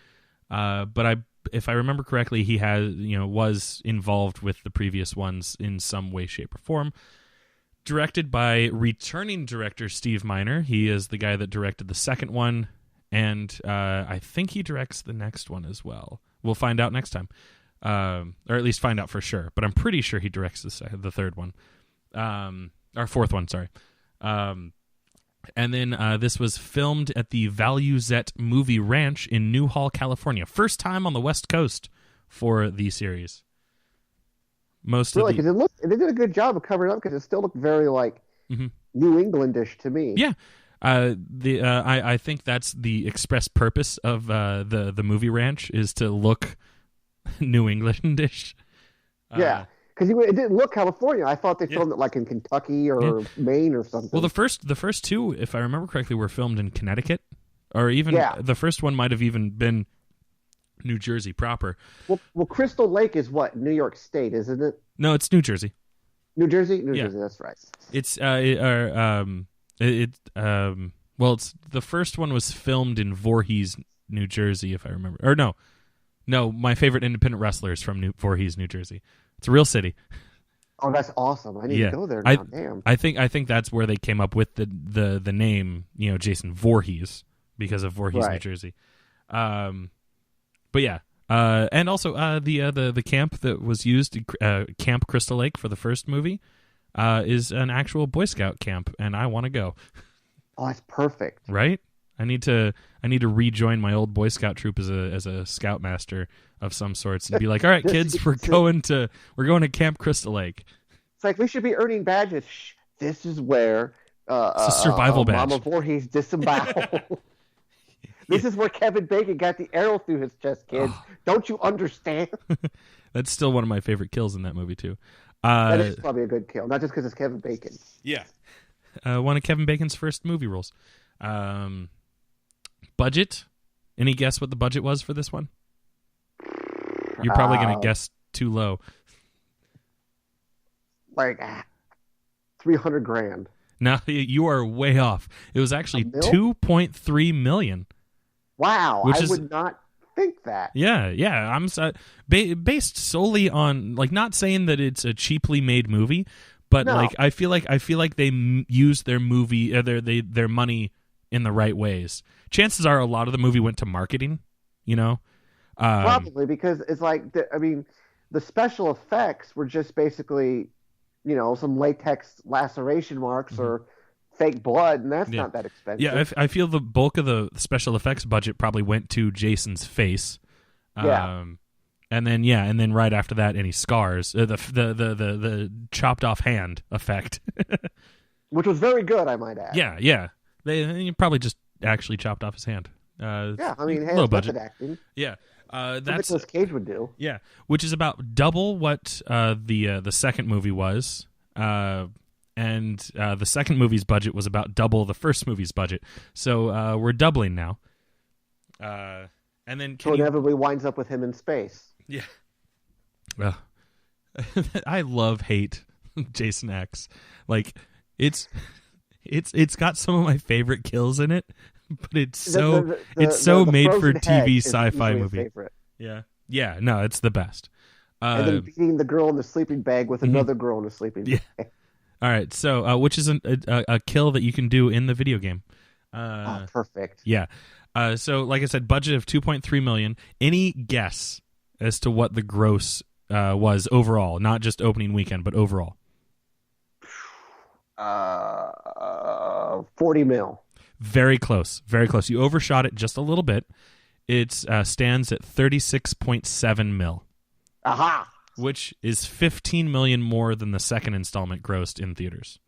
But if I remember correctly, he was involved with the previous ones in some way, shape, or form. Directed by returning director Steve Miner. He is the guy that directed the second one, and I think he directs the next one as well. We'll find out next time, or at least find out for sure. But I'm pretty sure he directs the third one, or fourth one. Sorry. And then this was filmed at the Valuezette Movie Ranch in Newhall, California. First time on the West Coast for the series. Really, because they did a good job of covering it up because it still looked very New Englandish to me. Yeah, I think that's the express purpose of the movie ranch is to look New Englandish. Yeah, because it didn't look California. I thought they filmed it like in Kentucky or Maine or something. Well, the first two, if I remember correctly, were filmed in Connecticut, or even the first one might have even been New Jersey proper. Well, Crystal Lake is what? New York State, isn't it? No, it's New Jersey. New Jersey, that's right. It's it's the first one was filmed in Voorhees, New Jersey, if I remember. Or no, my favorite independent wrestler is from Voorhees, New Jersey. It's a real city. Oh, that's awesome! I need to go there now. Damn. I think that's where they came up with the name, Jason Voorhees, because of Voorhees, New Jersey. But yeah, and also the camp that was used, Camp Crystal Lake for the first movie, is an actual Boy Scout camp, and I want to go. Oh, that's perfect. Right? I need to rejoin my old Boy Scout troop as a scoutmaster of some sorts and be like, all right, kids, we're going to Camp Crystal Lake. It's like we should be earning badges. Shh, this is where it's a survival badge. Mama Voorhees disemboweled. This is where Kevin Bacon got the arrow through his chest, kids. Oh. Don't you understand? That's still one of my favorite kills in that movie, too. That is probably a good kill, not just because it's Kevin Bacon. Yeah. One of Kevin Bacon's first movie roles. Budget? Any guess what the budget was for this one? You're probably going to guess too low. Like $300,000. No, you are way off. It was actually $2.3 million. Wow, I would not think that. Yeah. I'm based solely on, like, not saying that it's a cheaply made movie, but like I feel like they use their movie, their money in the right ways. Chances are a lot of the movie went to marketing. Probably because it's like the special effects were just basically, some latex laceration marks or fake blood, and that's not that expensive. Yeah, I feel the bulk of the special effects budget probably went to Jason's face. And then right after that, any scars, the chopped off hand effect, which was very good, I might add. Yeah. They probably just actually chopped off his hand. Low budget acting. Yeah. That's Nicolas Cage would do. Yeah, which is about double what the second movie was, and the second movie's budget was about double the first movie's budget. So we're doubling now. And then inevitably winds up with him in space. Yeah. Well, I hate Jason X. Like it's got some of my favorite kills in it. But it's so made for TV sci-fi movie. Yeah. No, it's the best. And then beating the girl in the sleeping bag with another girl in the sleeping bag. All right. So, which is a kill that you can do in the video game. Perfect. Yeah. So, like I said, budget of $2.3 million. Any guess as to what the gross was overall, not just opening weekend, but overall? $40 million. Very close. You overshot it just a little bit. It stands at $36.7 million. Aha! Which is $15 million more than the second installment grossed in theaters.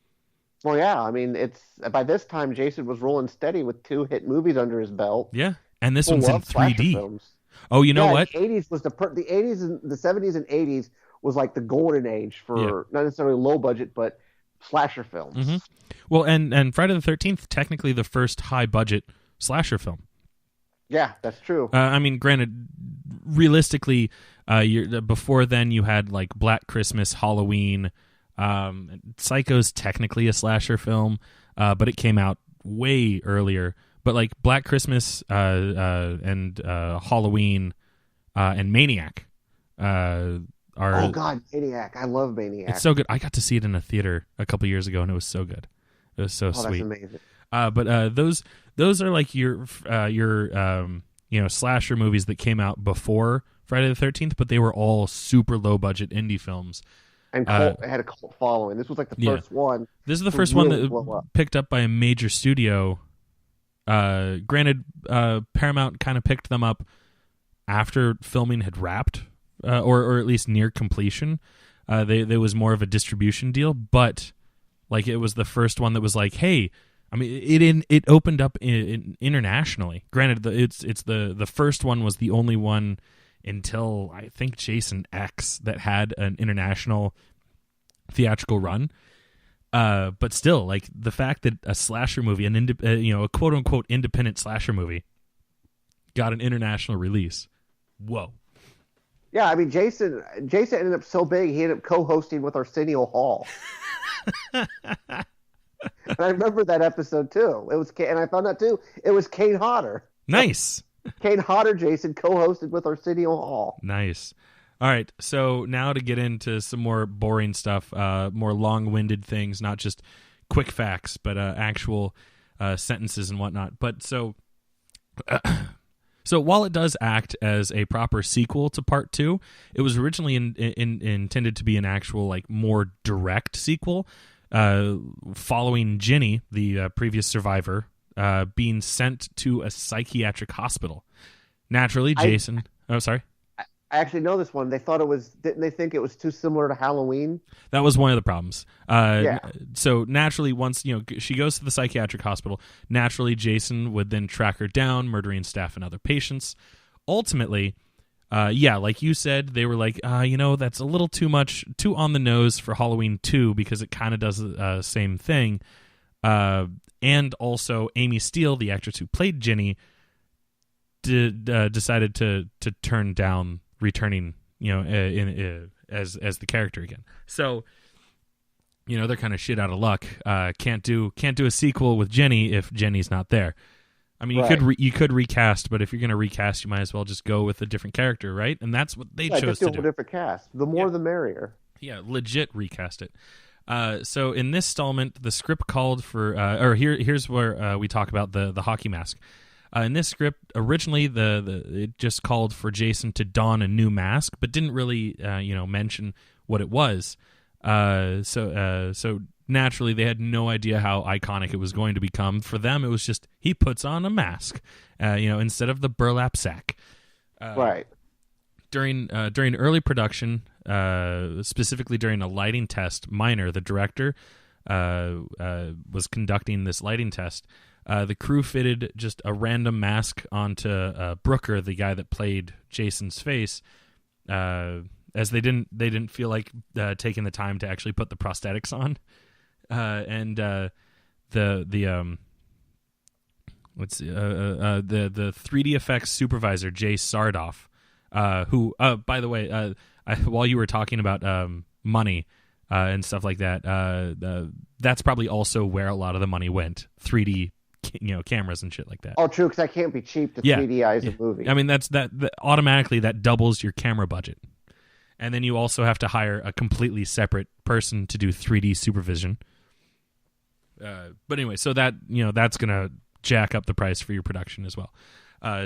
Well, yeah. It's by this time Jason was rolling steady with 2 hit movies under his belt. Yeah, and this one's in 3D. Films. Oh, you know what? The 80s was the 80s and the 70s and 80s was like the golden age for not necessarily low budget, but slasher films. Mm-hmm. Well, and Friday the 13th, technically the first high-budget slasher film. Yeah, that's true. I mean, granted, realistically, before then you had like Black Christmas, Halloween. Psycho's technically a slasher film, but it came out way earlier. But like Black Christmas and Halloween and Maniac are... Oh, God, Maniac. I love Maniac. It's so good. I got to see it in a theater a couple years ago, and it was so good. It was so sweet. That's amazing. But those are like your slasher movies that came out before Friday the 13th, but they were all super low-budget indie films. And it had a cult following. This was like the first one. This is the first one that picked up by a major studio. Granted, Paramount kind of picked them up after filming had wrapped, or at least near completion. There was more of a distribution deal, but like it was the first one that was like, hey, I mean, it opened up internationally. Granted, it's the first one was the only one until I think Jason X that had an international theatrical run. But still, like the fact that a slasher movie, a quote unquote independent slasher movie, got an international release. Whoa. Yeah, I mean, Jason ended up so big, he ended up co-hosting with Arsenio Hall. And I remember that episode too. And I found out too, it was Kane Hodder. Nice. Kane Hodder, Jason co-hosted with Arsenio Hall. Nice. All right, so now to get into some more boring stuff, more long-winded things, not just quick facts, but actual sentences and whatnot. But so while it does act as a proper sequel to Part 2, it was originally intended to be an actual, like, more direct sequel, following Ginny, the previous survivor, being sent to a psychiatric hospital. Naturally, Jason... sorry? I actually know this one. They thought it was... Didn't they think it was too similar to Halloween? That was one of the problems. Yeah. So naturally, once she goes to the psychiatric hospital, naturally Jason would then track her down, murdering staff and other patients. Ultimately, like you said, they were like, that's a little too much, too on the nose for Halloween 2 because it kind of does the same thing. And also, Amy Steele, the actress who played Ginny, decided to turn down returning, as the character again. So, they're kind of shit out of luck. Can't do a sequel with Jenny if Jenny's not there. I mean, you could recast, but if you're going to recast, you might as well just go with a different character, right? And that's what they chose to do. A different cast. The more, the merrier. Yeah, legit recast it. So in this installment, the script called for, here's where we talk about the hockey mask. In this script, originally it just called for Jason to don a new mask, but didn't really mention what it was. So naturally, they had no idea how iconic it was going to become. For them, it was just he puts on a mask, instead of the burlap sack. Right. During early production, specifically during a lighting test, Miner, the director, was conducting this lighting test. The crew fitted just a random mask onto Brooker, the guy that played Jason's face, as they didn't feel like taking the time to actually put the prosthetics on, and the 3D effects supervisor Jay Sardoff, who by the way, while you were talking about money and stuff like that, that's probably also where a lot of the money went. 3D. Cameras and shit like that. Oh, true, because that can't be cheap to 3Dize a movie. I mean, that automatically that doubles your camera budget, and then you also have to hire a completely separate person to do 3D supervision. But anyway, so that that's gonna jack up the price for your production as well.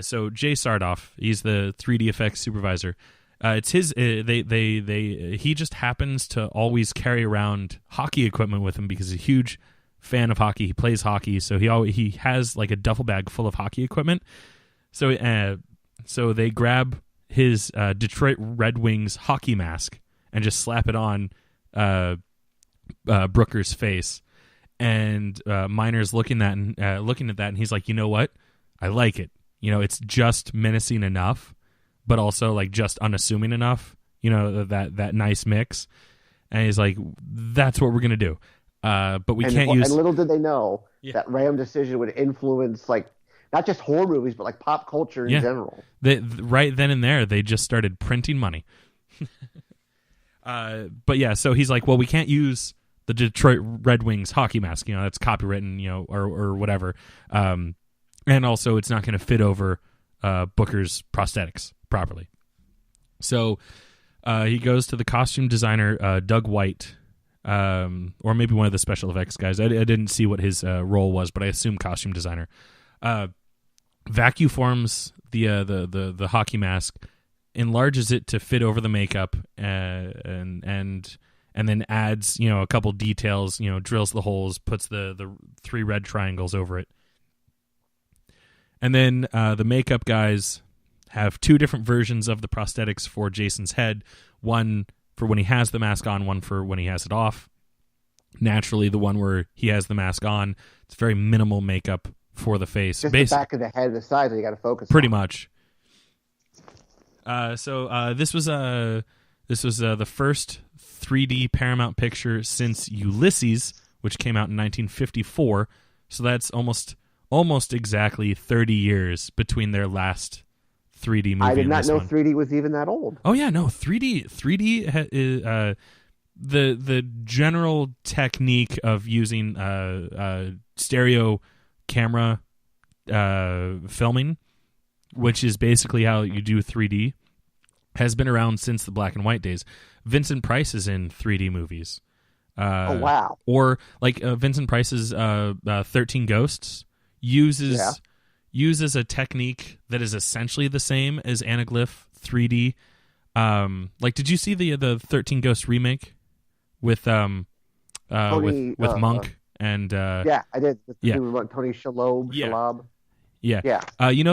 So Jay Sardoff, he's the 3D effects supervisor. It's his. He just happens to always carry around hockey equipment with him because he's a huge fan of hockey. He plays hockey, so he has like a duffel bag full of hockey equipment. So they grab his Detroit Red Wings hockey mask and just slap it on Brooker's face. And Miner's looking at that, and he's like, you know what? I like it. It's just menacing enough, but also like just unassuming enough. That nice mix. And he's like, that's what we're gonna do. But we can't use. And little did they know that random decision would influence like not just horror movies, but like pop culture in general. Right then and there, they just started printing money. But yeah, so he's like, well, we can't use the Detroit Red Wings hockey mask. That's copywritten, or whatever. And also, it's not going to fit over Booker's prosthetics properly. So he goes to the costume designer, Doug White, or maybe one of the special effects guys. I didn't see what his role was, but I assume costume designer. Vacuum forms the hockey mask, enlarges it to fit over the makeup, and then adds a couple details. Drills the holes, puts the 3 red triangles over it, and then the makeup guys have 2 different versions of the prosthetics for Jason's head. One for when he has the mask on, one for when he has it off. Naturally, the one where he has the mask on, it's very minimal makeup for the face. Just the back of the head and the sides that you got to focus pretty on. Much. So this was the first 3D Paramount picture since Ulysses, which came out in 1954. So that's almost exactly 30 years between their last 3D movie. I did not know one. 3D was even that old. Oh yeah, no, 3D is the general technique of using stereo camera filming, which is basically how you do 3D, has been around since the black and white days. Vincent Price is in 3D movies. Oh wow! Or like Vincent Price's 13 Ghosts uses a technique that is essentially the same as Anaglyph 3D. Like, did you see the 13 Ghosts remake with Tony, with Monk and yeah, I did. With Tony Shalhoub. Yeah.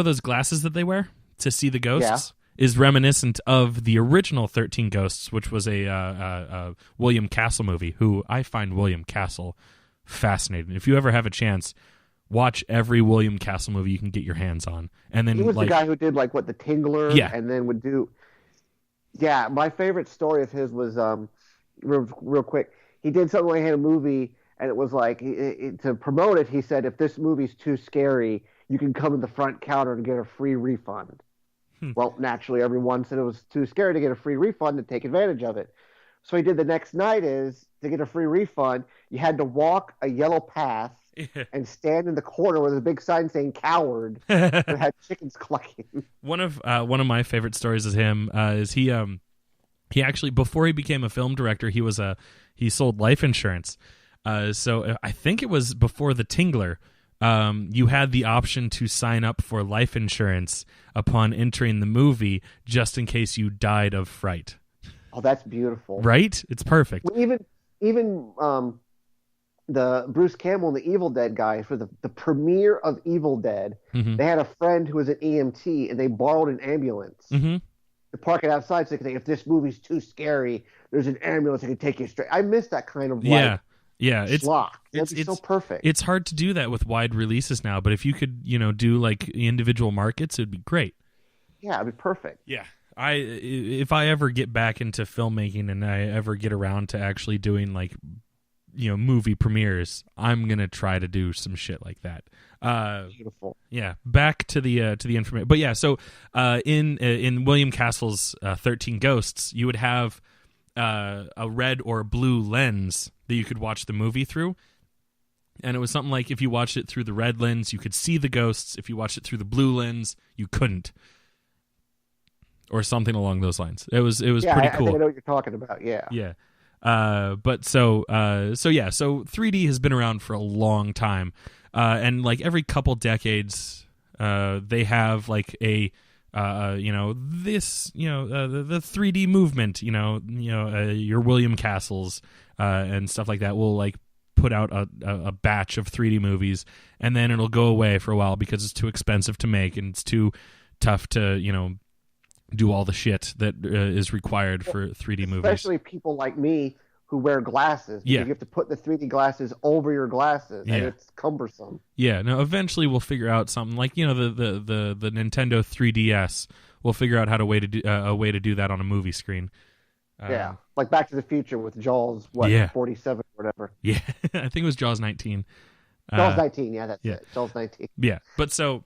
Those glasses that they wear to see the ghosts is reminiscent of the original 13 Ghosts, which was a William Castle movie, who I find William Castle fascinating. If you ever have a chance, watch every William Castle movie you can get your hands on. And then he was the guy who did like The Tingler, and then would do. Yeah, my favorite story of his was real quick. He did something like he had a movie, and it was like to promote it. He said, "If this movie's too scary, you can come to the front counter and get a free refund." Well, naturally, everyone said it was too scary to get a free refund and take advantage of it. So he did the next night is to get a free refund, you had to walk a yellow path and stand in the corner with a big sign saying "coward" that had chickens clucking. One of my favorite stories is him. Is he actually, before he became a film director, he sold life insurance. So I think it was before The Tingler. You had the option to sign up for life insurance upon entering the movie, just in case you died of fright. Oh, that's beautiful. Right? It's perfect. Even the Bruce Campbell and the Evil Dead guy, for the premiere of Evil Dead, they had a friend who was an EMT, and they borrowed an ambulance to park it outside so they could say, if this movie's too scary, there's an ambulance that can take you straight. I miss that kind of Yeah, schlock. It's so perfect. It's hard to do that with wide releases now, but if you could, do like individual markets, it'd be great. Yeah, it'd be perfect. Yeah. If I ever get back into filmmaking and I ever get around to actually doing like, movie premieres, I'm gonna try to do some shit like that. Beautiful. Yeah. Back to the information, but yeah. So in William Castle's 13 Ghosts, you would have a red or blue lens that you could watch the movie through. And it was something like, if you watched it through the red lens, you could see the ghosts. If you watched it through the blue lens, you couldn't. Or something along those lines. It was pretty cool. I think I know what you're talking about. Yeah. Yeah. So 3D has been around for a long time. And like every couple decades, they have like the 3D movement, your William Castles, and stuff like that will like put out a batch of 3D movies, and then it'll go away for a while because it's too expensive to make and it's too tough to, do all the shit that is required for 3D movies. Especially people like me who wear glasses. Yeah. You have to put the 3D glasses over your glasses, and it's cumbersome. Yeah, no, eventually we'll figure out something like, the Nintendo 3DS. We'll figure out a way to do that on a movie screen. Like Back to the Future with Jaws, 47, whatever. Yeah, I think it was Jaws 19. Jaws 19, yeah, that's it. Jaws 19. Yeah, but so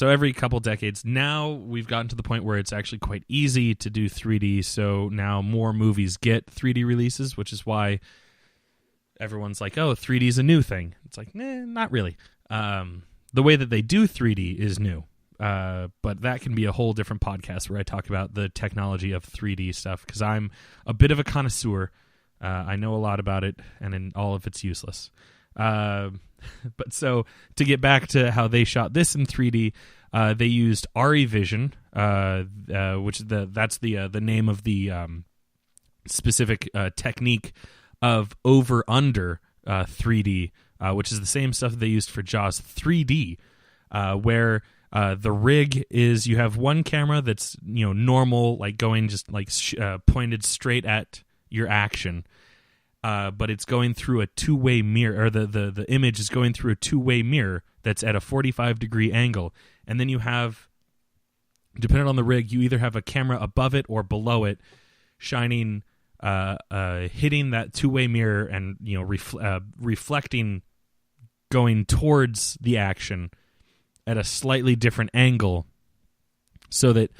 every couple decades now we've gotten to the point where it's actually quite easy to do 3D. So now more movies get 3D releases, which is why everyone's like, "Oh, 3D is a new thing." It's like, not really. The way that they do 3D is new, but that can be a whole different podcast where I talk about the technology of 3D stuff because I'm a bit of a connoisseur. I know a lot about it, and in all of it's useless. But so to get back to how they shot this in 3D, they used RE Vision, which is that's the name of the specific technique of over-under 3D, which is the same stuff that they used for Jaws 3D, where the rig is you have one camera that's normal, like going just like pointed straight at your action. But it's going through a two-way mirror, or the image is going through a two-way mirror that's at a 45-degree angle. And then you have, depending on the rig, you either have a camera above it or below it, shining, hitting that two-way mirror and reflecting, going towards the action at a slightly different angle, so that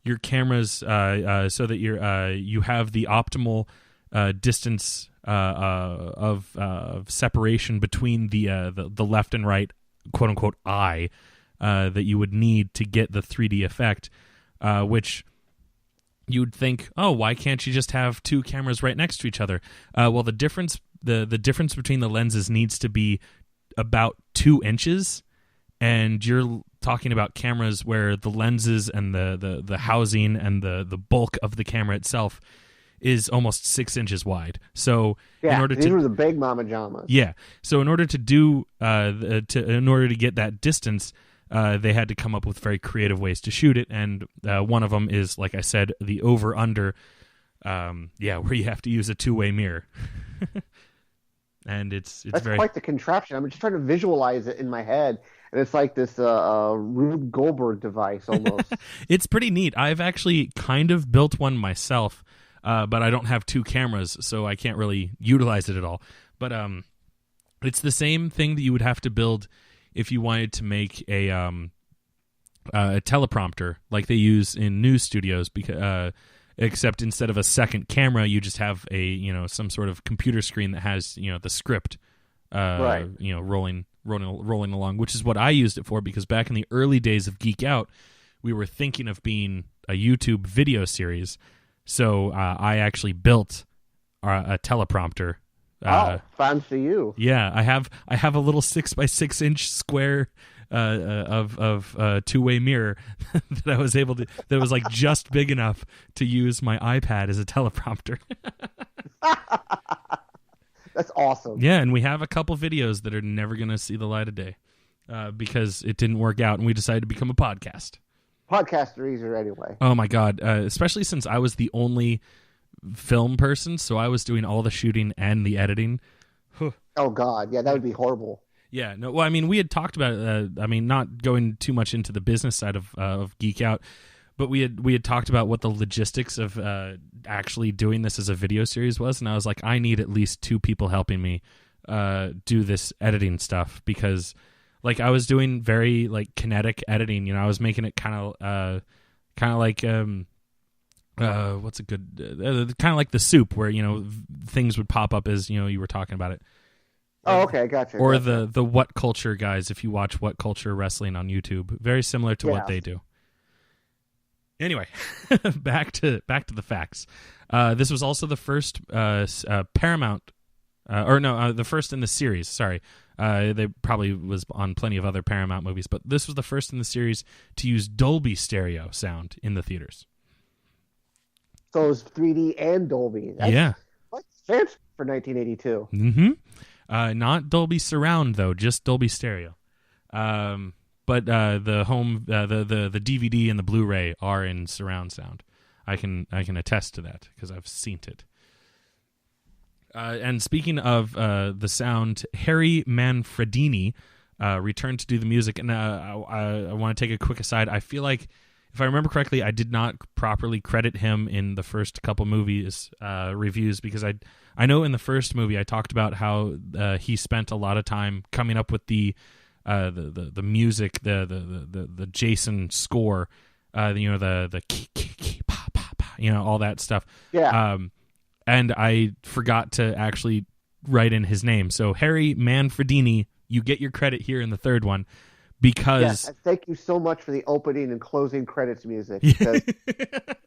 your cameras, so that you have the optimal distance of separation between the left and right, quote unquote, eye that you would need to get the 3D effect, which you would think, oh, why can't you just have two cameras right next to each other? Well, the difference between the lenses needs to be about 2 inches, and you're talking about cameras where the lenses and the housing and the bulk of the camera itself is almost 6 inches wide. So yeah, in order these were the big mama jamas. Yeah. So in order to do in order to get that distance, they had to come up with very creative ways to shoot it, and one of them is, like I said, the over under. Where you have to use a two-way mirror. And it's That's very quite the contraption. I'm just trying to visualize it in my head, and it's like this Rube Goldberg device almost. It's pretty neat. I've actually kind of built one myself. But I don't have 2 cameras, so I can't really utilize it at all. But it's the same thing that you would have to build if you wanted to make a teleprompter like they use in news studios, because except instead of a second camera, you just have a some sort of computer screen that has the script right. rolling along, which is what I used it for, because back in the early days of Geek Out, we were thinking of being a YouTube video series. So I actually built a teleprompter. Fancy you! Yeah, I have a little 6x6 inch square of two-way mirror that I was able to. That was like just big enough to use my iPad as a teleprompter. That's awesome. Yeah, and we have a couple videos that are never going to see the light of day because it didn't work out, and we decided to become a podcast. Podcasts are easier anyway. Oh my God, especially since I was the only film person, so I was doing all the shooting and the editing. Oh God, yeah, that would be horrible. Yeah, no, well, I mean, we had talked about it, not going too much into the business side of Geek Out, but we had talked about what the logistics of actually doing this as a video series was, and I was like, I need at least 2 people helping me do this editing stuff, because like I was doing very like kinetic editing, I was making it kind of like what's a good kind of like The Soup, where things would pop up as you were talking about it. Oh, okay, gotcha. Or the What Culture guys, if you watch What Culture Wrestling on YouTube, very similar to what they do. Anyway, back to the facts. This was also the first Paramount, the first in the series. Sorry. They probably was on plenty of other Paramount movies, but this was the first in the series to use Dolby stereo sound in the theaters. So it was 3D and Dolby. That's fancy for 1982. Mm-hmm. Not Dolby Surround though, just Dolby stereo. But the home, the DVD and the Blu-ray are in surround sound. I can attest to that because I've seen it. And speaking of the sound, Harry Manfredini returned to do the music. And I want to take a quick aside. I feel like if I remember correctly, I did not properly credit him in the first couple movies reviews, because I know in the first movie I talked about how he spent a lot of time coming up with the music, the Jason score, the key, pa, pa, pa, all that stuff. Yeah. And I forgot to actually write in his name. So Harry Manfredini, you get your credit here in the third one, because yes, thank you so much for the opening and closing credits music, because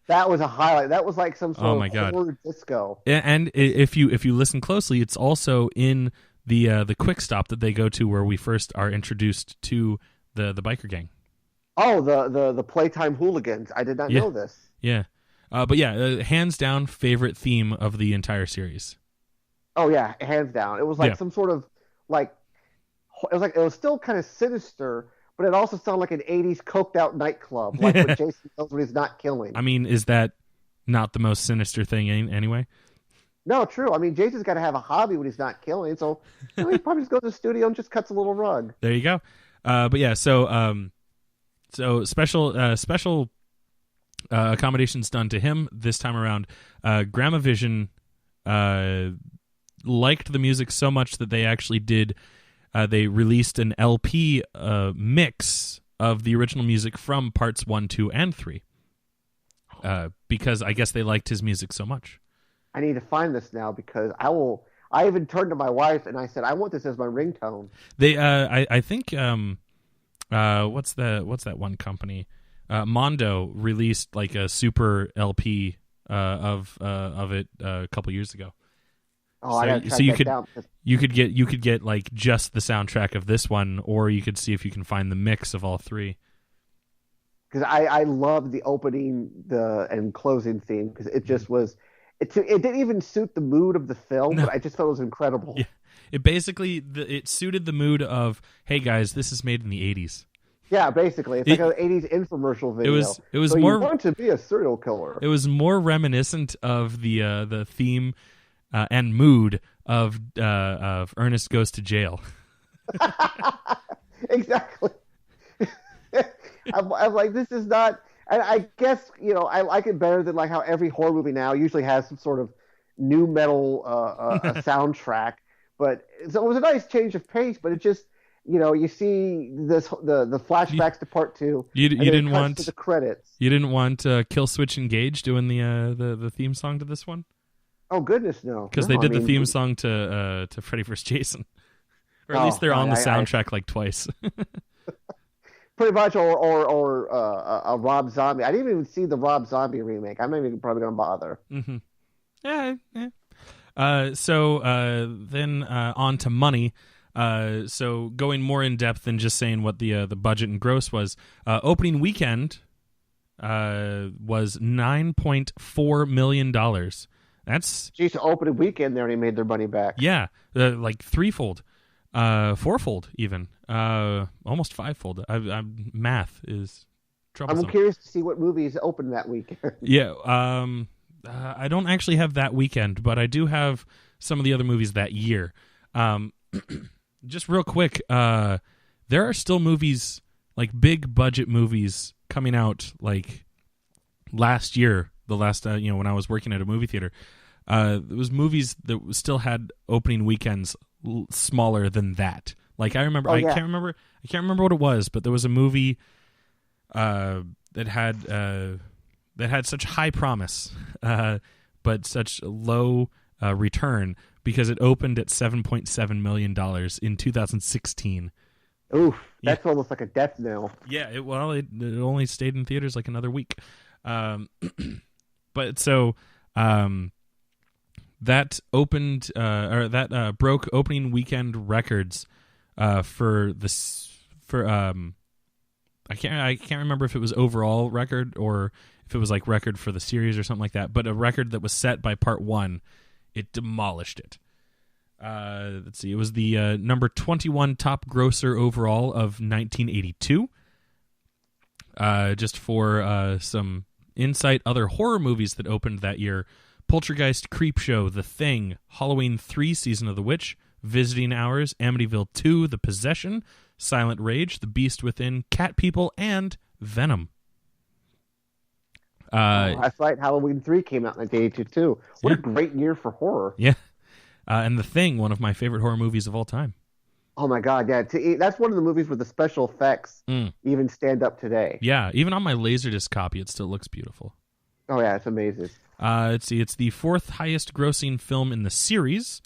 that was a highlight. That was like some sort of horror disco. And if you listen closely, it's also in the quick stop that they go to where we first are introduced to the biker gang. Oh, the Playtime Hooligans. I did not know this. Yeah. But yeah, hands down favorite theme of the entire series. Oh yeah, hands down. It was like some sort of like it was still kind of sinister, but it also sounded like an 80s coked out nightclub, like what Jason does when he's not killing. I mean, is that not the most sinister thing anyway? No, true. I mean, Jason's got to have a hobby when he's not killing, so he probably just goes to the studio and just cuts a little rug. There you go. But yeah, so special accommodations done to him this time around. Gramavision liked the music so much that they actually did. They released an LP mix of the original music from parts 1, 2, and 3. Because I guess they liked his music so much. I need to find this now, because I even turned to my wife and I said, I want this as my ringtone. They, I think, what's that one company? Mondo released like a super LP of it a couple years ago. Oh, I gotta track that down. You could get like just the soundtrack of this one, or you could see if you can find the mix of all three. Because I loved the opening and closing theme, because it just was. It didn't even suit the mood of the film, but I just thought it was incredible. Yeah. It basically it suited the mood of, hey guys, this is made in the 80s. Yeah, basically, it's like an '80s infomercial video. It was so more. You want to be a serial killer. It was more reminiscent of the theme and mood of Ernest Goes to Jail. Exactly. I'm like, this is not. And I guess I like it better than like how every horror movie now usually has some sort of new metal soundtrack. But so it was a nice change of pace, but it just. You see the flashbacks to part 2. You didn't want to the credits. You didn't want Kill Switch Engage doing the theme song to this one? Oh goodness, no. Because they did the theme song to Freddy vs. Jason, or at least they're on the soundtrack like twice. Pretty much, or a Rob Zombie. I didn't even see the Rob Zombie remake. I'm not even probably gonna bother. Mm-hmm. Yeah. So then on to money. So going more in depth than just saying what the budget and gross was, opening weekend was $9.4 million. That's the opening weekend they already made their money back. Yeah, like threefold, fourfold even, almost fivefold. Math is troublesome. I'm curious to see what movies opened that weekend. Yeah, I don't actually have that weekend, but I do have some of the other movies that year. Just real quick, there are still movies, like big budget movies, coming out like last year. The last, when I was working at a movie theater, there was movies that still had opening weekends smaller than that. Like I remember, I can't remember what it was, but there was a movie that had such high promise, but such low return. Because it opened at $7.7 million in 2016. Oof, that's almost like a death knell. Yeah, it only stayed in theaters like another week. But so that opened that broke opening weekend records for I can't remember if it was overall record or if it was like record for the series or something like that. But a record that was set by part 1. It demolished it. Let's see. It was the number 21 top grosser overall of 1982. Just for some insight, other horror movies that opened that year: Poltergeist, Creepshow, The Thing, Halloween 3, Season of the Witch, Visiting Hours, Amityville 2, The Possession, Silent Rage, The Beast Within, Cat People, and Venom. That's right. Halloween 3 came out in 1982 too. What a great year for horror. Yeah. And The Thing, one of my favorite horror movies of all time. Oh my God, yeah. That's one of the movies where the special effects even stand up today. Yeah, even on my Laserdisc copy, it still looks beautiful. Oh yeah, it's amazing. Let's see, it's the 4th highest grossing film in the series,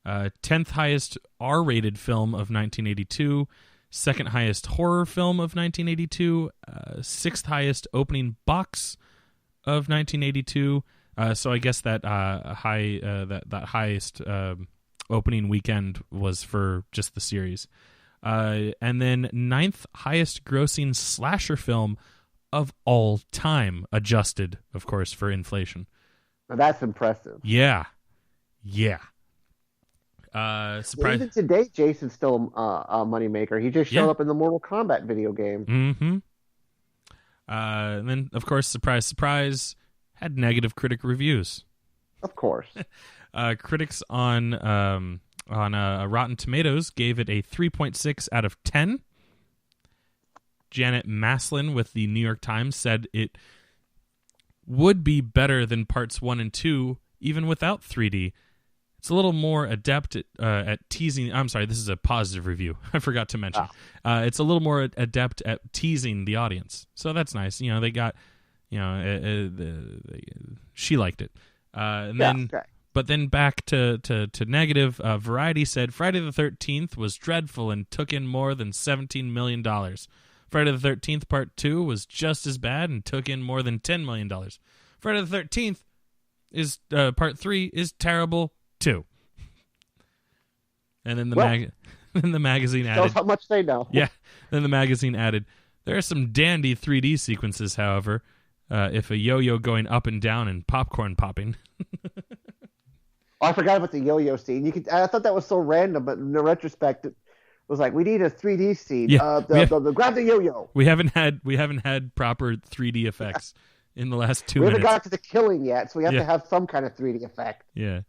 10th highest R-rated film of 1982, 2nd highest horror film of 1982, 6th highest opening box of 1982. So I guess that that highest opening weekend was for just the series. And then 9th highest grossing slasher film of all time, adjusted, of course, for inflation. Now that's impressive. Yeah. Even today, Jason's still a moneymaker. He just showed up in the Mortal Kombat video game. Mm-hmm. And then, of course, surprise, surprise, had negative critic reviews. Of course. Critics on Rotten Tomatoes gave it a 3.6 out of 10. Janet Maslin with the New York Times said it would be better than parts 1 and 2, even without 3D. It's a little more adept at teasing. I'm sorry, this is a positive review. I forgot to mention. It's a little more adept at teasing the audience. So that's nice. You know, they got, she liked it. But then back to negative. Variety said Friday the 13th was dreadful and took in more than $17 million. Friday the 13th Part 2 was just as bad and took in more than $10 million. Friday the 13th is Part 3 is terrible too. And then the magazine added, shows how much they know. Yeah. Then the magazine added, there are some dandy 3D sequences, however, if a yo-yo going up and down and popcorn popping. I forgot about the yo-yo scene. I thought that was so random, but in retrospect, it was like, we need a 3D scene. Yeah, grab the yo-yo. We haven't had proper 3D effects in the last 2 minutes. We haven't got to the killing yet, so we have to have some kind of 3D effect. Yeah.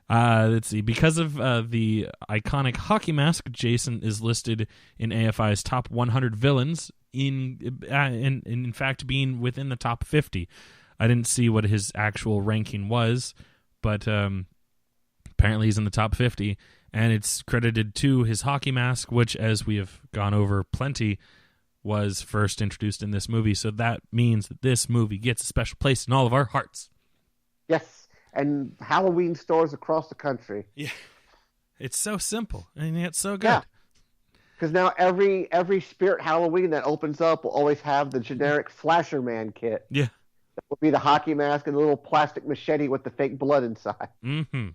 Let's see. Because of the iconic hockey mask, Jason is listed in AFI's top 100 villains. In fact, being within the top 50. I didn't see what his actual ranking was, but apparently he's in the top 50, and it's credited to his hockey mask, which, as we have gone over plenty, was first introduced in this movie. So that means that this movie gets a special place in all of our hearts. Yes, and Halloween stores across the country. Yeah, it's so simple, and yet so good. Yeah. Because now every Spirit Halloween that opens up will always have the generic Slasher Man kit. Yeah. That will be the hockey mask and the little plastic machete with the fake blood inside. Mm-hmm.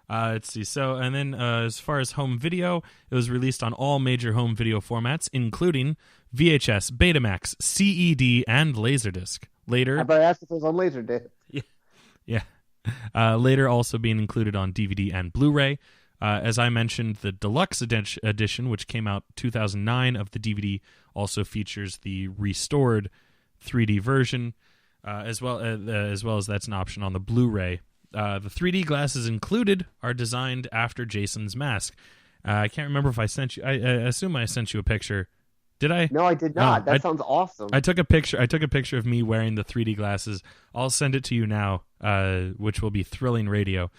Let's see. So, and then as far as home video, it was released on all major home video formats, including VHS, Betamax, CED, and Laserdisc. Later, I better ask if it was on Laserdisc. Yeah. Later also being included on DVD and Blu-ray. As I mentioned, the deluxe edition, which came out 2009 of the DVD, also features the restored 3D version, as well as that's an option on the Blu-ray. The 3D glasses included are designed after Jason's mask. I can't remember if I sent you. I assume I sent you a picture. Did I? No, I did not. That sounds awesome. I took a picture of me wearing the 3D glasses. I'll send it to you now, which will be thrilling radio.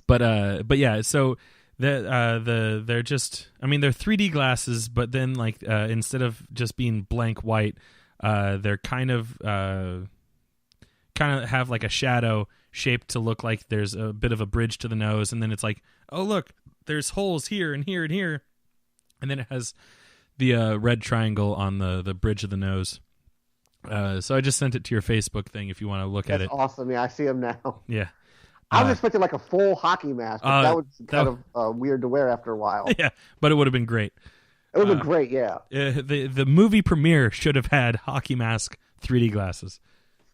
But yeah, so they're just, I mean, they're 3D glasses, but then like instead of just being blank white, they're kind of have like a shadow shaped to look like there's a bit of a bridge to the nose, and then it's like, oh look, there's holes here and here and here, and then it has the red triangle on the bridge of the nose. So I just sent it to your Facebook thing if you want to look at it. That's awesome. Yeah, I see them now. Yeah. I was expecting like a full hockey mask. But that was kind of weird to wear after a while. Yeah, but it would have been great. It would have been great, yeah. The movie premiere should have had hockey mask 3D glasses.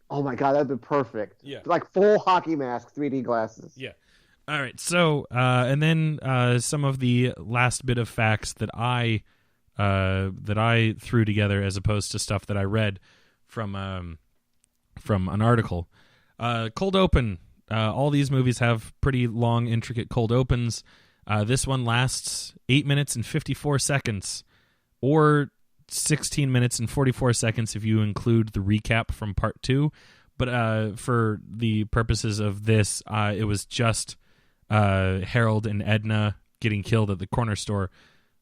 Oh my God, that'd been perfect. Yeah. Like full hockey mask 3D glasses. Yeah. All right, so and then some of the last bit of facts that I threw together as opposed to stuff that I read from an article. Cold open. All these movies have pretty long, intricate cold opens. This one lasts 8 minutes and 54 seconds, or 16 minutes and 44 seconds if you include the recap from part 2. But for the purposes of this, it was just Harold and Edna getting killed at the corner store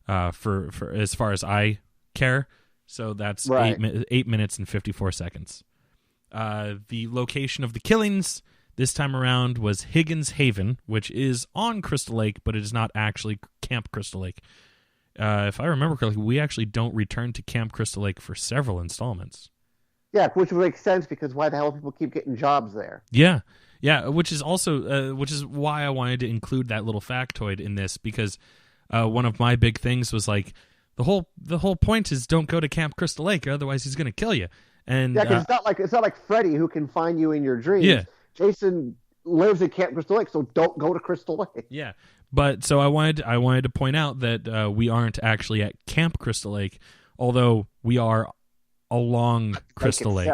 for as far as I care. So that's right. 8 minutes and 54 seconds. The location of the killings this time around was Higgins Haven, which is on Crystal Lake, but it is not actually Camp Crystal Lake. If I remember correctly, we actually don't return to Camp Crystal Lake for several installments. Yeah, which would make sense because why the hell people keep getting jobs there? Yeah, which is also which is why I wanted to include that little factoid in this, because one of my big things was like the whole point is don't go to Camp Crystal Lake, otherwise he's going to kill you. And yeah, because it's not like Freddy who can find you in your dreams. Yeah. Jason lives in Camp Crystal Lake, so don't go to Crystal Lake. Yeah, but so I wanted to point out that we aren't actually at Camp Crystal Lake, although we are along Crystal Lake.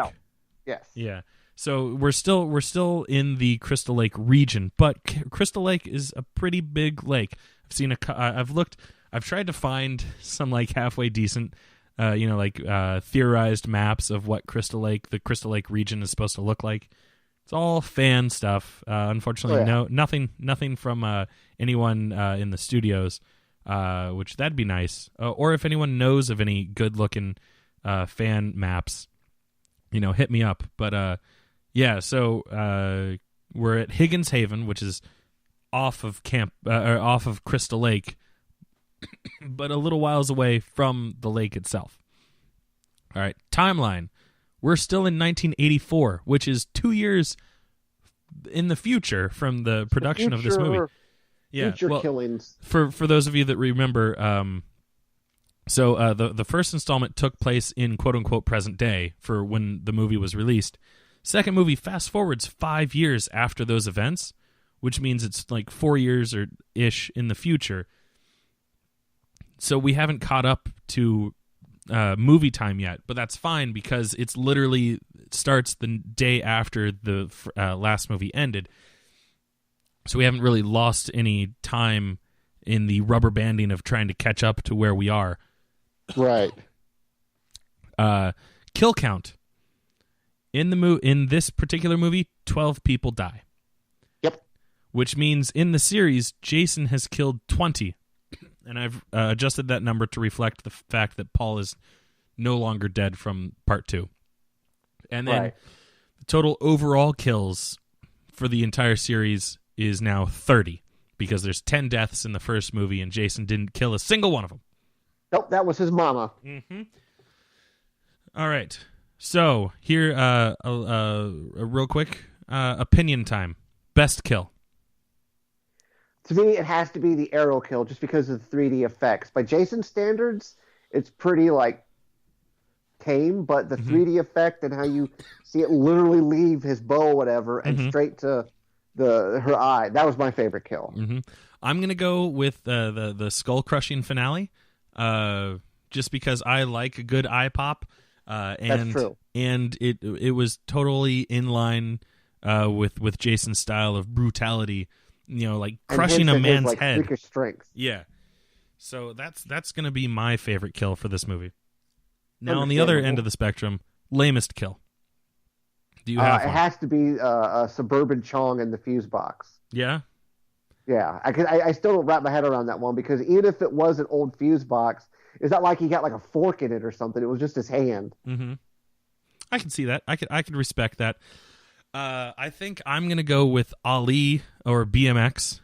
Yes. Yeah. So we're still in the Crystal Lake region, but Crystal Lake is a pretty big lake. I've tried to find some like halfway decent, theorized maps of what the Crystal Lake region is supposed to look like. It's all fan stuff. Unfortunately, nothing from anyone in the studios, which that'd be nice. Or if anyone knows of any good-looking fan maps, hit me up. But so we're at Higgins Haven, which is off of Crystal Lake, but a little whiles away from the lake itself. All right, timeline. We're still in 1984, which is 2 years in the future from the production of this movie. Yeah, future killings. For those of you that remember, the first installment took place in quote unquote present day for when the movie was released. Second movie fast forwards 5 years after those events, which means it's like 4 years or ish in the future. So we haven't caught up to movie time yet, but that's fine because it's literally starts the day after the last movie ended. So we haven't really lost any time in the rubber banding of trying to catch up to where we are. Right. Kill count. In this particular movie, 12 people die. Yep. Which means in the series, Jason has killed 20. And I've adjusted that number to reflect the fact that Paul is no longer dead from part 2. And then the total overall kills for the entire series is now 30 because there's 10 deaths in the first movie and Jason didn't kill a single one of them. Nope, that was his mama. Mm-hmm. All right. So here, a real quick opinion time. Best kill. To me, it has to be the arrow kill just because of the 3D effects. By Jason's standards, it's pretty, tame, but the 3D effect and how you see it literally leave his bow or whatever and straight to her eye, that was my favorite kill. Mm-hmm. I'm going to go with the skull-crushing finale, just because I like a good eye pop. That's true. And it was totally in line with Jason's style of brutality. Crushing a man's head. Freakish strength. Yeah. So that's going to be my favorite kill for this movie. Now, on the other end of the spectrum, lamest kill. Do you have one? It has to be a Suburban Chong in the fuse box. Yeah? Yeah. I still don't wrap my head around that one because even if it was an old fuse box, it's not like he got a fork in it or something. It was just his hand. Mm-hmm. I can see that. I could respect that. I think I'm going to go with Ali or BMX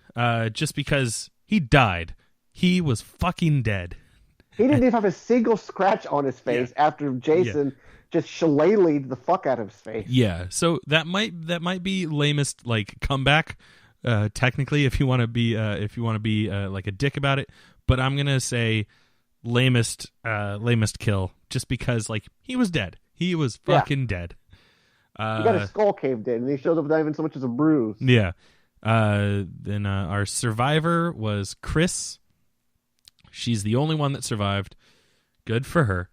just because he died. He was fucking dead. He didn't even have a single scratch on his face after Jason just shillelied the fuck out of his face. Yeah, so that might be lamest comeback technically if you want to be like a dick about it, but I'm going to say lamest kill just because he was dead. He was fucking dead. He got his skull caved in, and he showed up with not even so much as a bruise. Yeah. Then our survivor was Chris. She's the only one that survived. Good for her.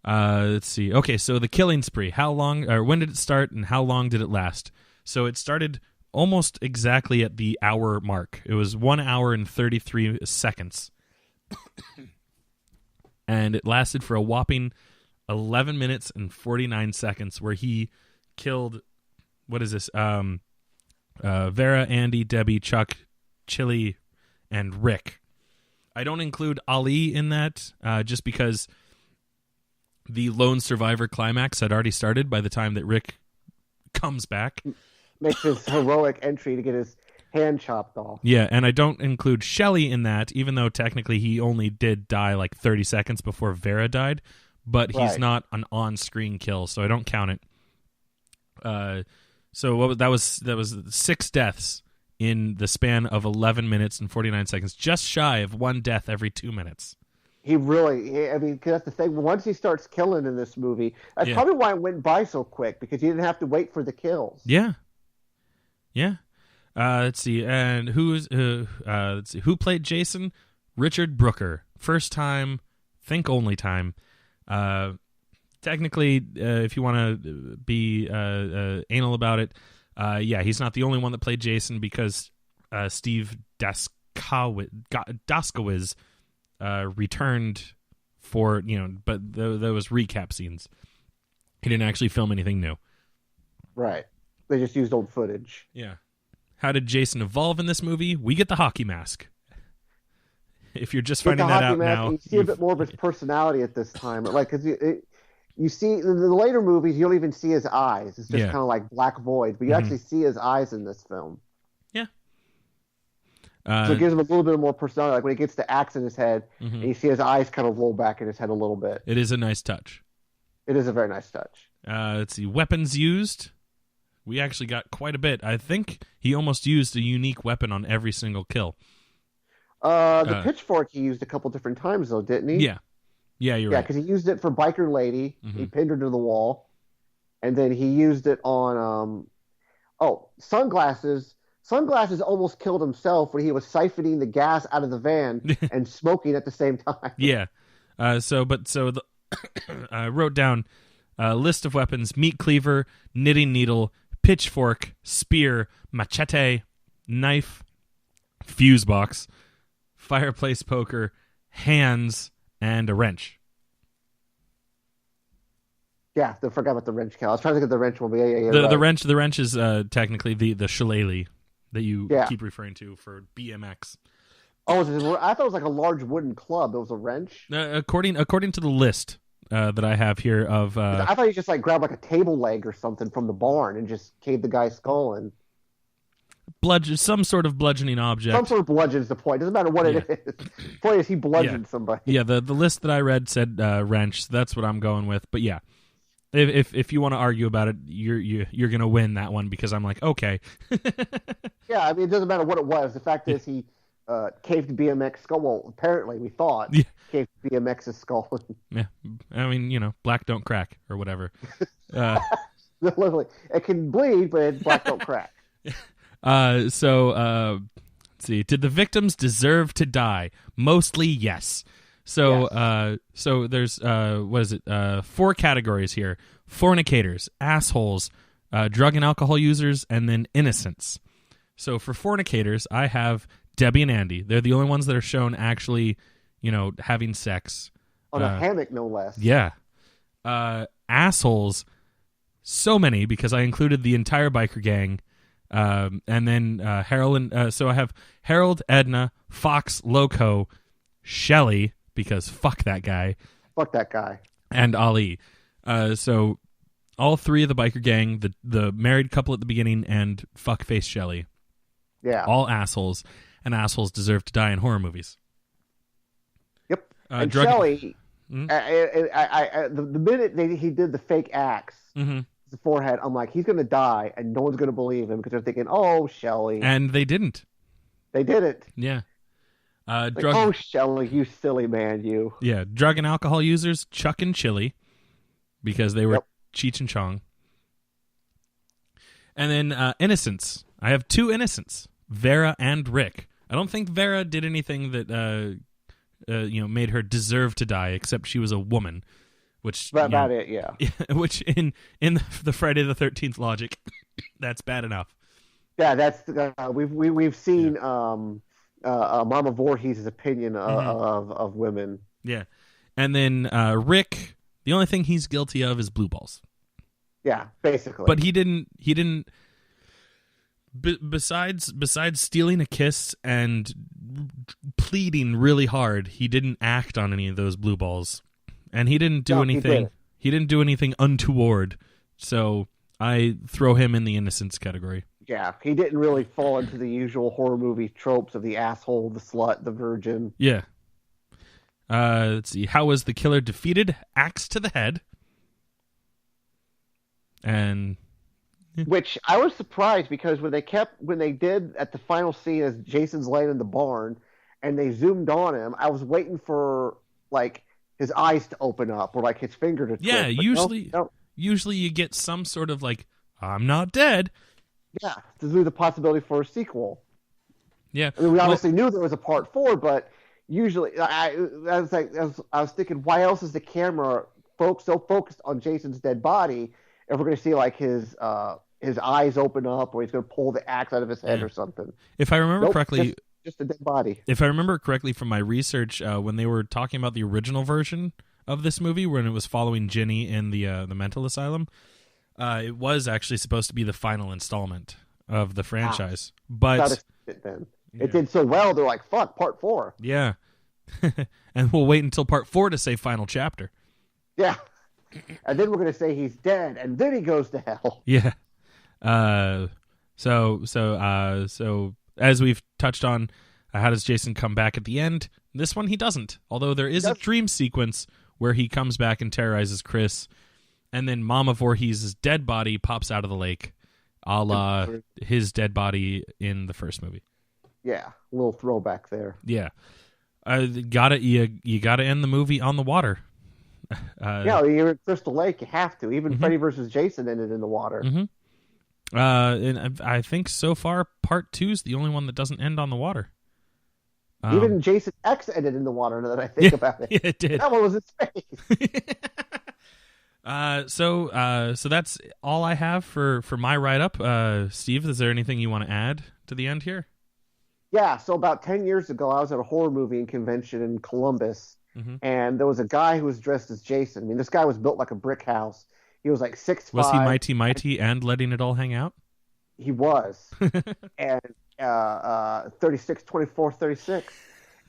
Let's see. Okay, so the killing spree. When did it start, and how long did it last? So it started almost exactly at the hour mark. It was 1 hour and 33 seconds. and it lasted for a whopping 11 minutes and 49 seconds, where he killed, what is this? Vera, Andy, Debbie, Chuck, Chili, and Rick. I don't include Ali in that, just because the lone survivor climax had already started by the time that Rick comes back. Makes his heroic entry to get his hand chopped off. Yeah, and I don't include Shelley in that, even though technically he only did die like 30 seconds before Vera died, but he's not an on-screen kill, so I don't count it. So that was 6 deaths in the span of 11 minutes and 49 seconds, just shy of 1 death every 2 minutes. I mean, 'cause that's the thing. Once he starts killing in this movie, that's probably why it went by so quick, because you didn't have to wait for the kills. Yeah. Let's see, and let's see, who played Jason? Richard Brooker. First time, think only time. Technically, if you want to be anal about it, he's not the only one that played Jason, because Steve Daskowitz returned for, but there was recap scenes. He didn't actually film anything new. Right. They just used old footage. Yeah. How did Jason evolve in this movie? We get the hockey mask. If you're just finding that out now, you see a bit more of his personality at this time. Like, because you see in the later movies, you don't even see his eyes. It's just kind of like black void, but you actually see his eyes in this film. Yeah. So it gives him a little bit more personality. Like when he gets the axe in his head, and you see his eyes kind of roll back in his head a little bit. It is a nice touch. It is a very nice touch. Let's see. Weapons used. We actually got quite a bit. I think he almost used a unique weapon on every single kill. The pitchfork he used a couple different times, though, didn't he? Yeah. Yeah, you're right. Yeah, because he used it for Biker Lady. He pinned her to the wall. And then he used it on, sunglasses. Sunglasses almost killed himself when he was siphoning the gas out of the van and smoking at the same time. Yeah. I wrote down a list of weapons: meat cleaver, knitting needle, pitchfork, spear, machete, knife, fuse box, fireplace poker, hands, and a wrench. Yeah, I forgot about the wrench, Cal. I was trying to get the wrench one, but yeah. The wrench is technically the shillelagh that you keep referring to for BMX. Oh, I thought it was like a large wooden club. It was a wrench. According to the list that I have here of, I thought you just like grabbed like a table leg or something from the barn and just caved the guy's skull in. Some sort of bludgeoning object. Some sort of bludgeon is the point. Doesn't matter what it is. The point is he bludgeoned somebody. Yeah, the list that I read said wrench. So that's what I'm going with. But yeah, if you want to argue about it, you're gonna win that one, because I'm like, okay. Yeah, I mean, it doesn't matter what it was. The fact is he caved BMX skull. Well, apparently we thought caved BMX's skull. Yeah, I mean, black don't crack or whatever. Literally, it can bleed, but black don't crack. Let's see. Did the victims deserve to die? Mostly, yes. So there's what is it? 4 categories here: fornicators, assholes, drug and alcohol users, and then innocents. So for fornicators, I have Debbie and Andy. They're the only ones that are shown actually, having sex on a hammock, no less. Yeah. Assholes, so many, because I included the entire biker gang. And then Harold so I have Harold, Edna, Fox, Loco, Shelley, because fuck that guy. Fuck that guy. And Ali. So all 3 of the biker gang, the married couple at the beginning, and fuckface Shelley. Yeah. All assholes, and assholes deserve to die in horror movies. Yep. And Shelley, the minute he did the fake axe, the forehead, I'm like, he's going to die, and no one's going to believe him, because they're thinking, oh, Shelley. And they didn't. They did it. Yeah. Oh, Shelley, you silly man, you. Yeah, drug and alcohol users, Chuck and Chili, because they were Cheech and Chong. And then innocents. I have 2 innocents, Vera and Rick. I don't think Vera did anything that made her deserve to die, except she was a woman. Which about it, yeah. Which in the Friday the 13th logic, that's bad enough. Yeah, that's we've seen Mama Voorhees' opinion of women. Yeah, And then Rick, the only thing he's guilty of is blue balls. Yeah, basically. But he didn't. Besides stealing a kiss and pleading really hard, he didn't act on any of those blue balls, and he didn't do anything. He didn't do anything untoward. So I throw him in the innocence category. Yeah, he didn't really fall into the usual horror movie tropes of the asshole, the slut, the virgin. Yeah. Let's see. How was the killer defeated? Axe to the head. And which I was surprised because when they did at the final scene as Jason's laying in the barn and they zoomed on him, I was waiting for like his eyes to open up or like his finger to twitch. Yeah, usually you get some sort of like, I'm not dead. Yeah, to do the possibility for a sequel. Yeah. I mean, we obviously knew there was a part 4, but usually I was thinking, why else is the camera so focused on Jason's dead body if we're going to see like his eyes open up or he's going to pull the axe out of his head or something? If I remember correctly, just a dead body. If I remember correctly from my research, when they were talking about the original version of this movie, when it was following Ginny in the mental asylum, it was actually supposed to be the final installment of the franchise. But it did so well, they're like, fuck, part 4. Yeah. And we'll wait until part 4 to say final chapter. Yeah. And then we're going to say he's dead, and then he goes to hell. Yeah. So as we've touched on, how does Jason come back at the end? This one he doesn't. Although there is a dream sequence where he comes back and terrorizes Chris, and then Mama Voorhees' dead body pops out of the lake, a la his dead body in the first movie. Yeah, a little throwback there. Yeah. You gotta end the movie on the water. Yeah, you're at Crystal Lake, you have to. Even Freddy vs. Jason ended in the water. Mm-hmm. And I think so far part 2 is the only one that doesn't end on the water. Even Jason X ended in the water, now that I think about it. Yeah, it did. That one was in space. So that's all I have for my write-up. Steve, is there anything you want to add to the end here? Yeah, so about 10 years ago, I was at a horror movie convention in Columbus, and there was a guy who was dressed as Jason. I mean, this guy was built like a brick house. He was like 6'5". Was he mighty and letting it all hang out? He was. And 36, 24, 36.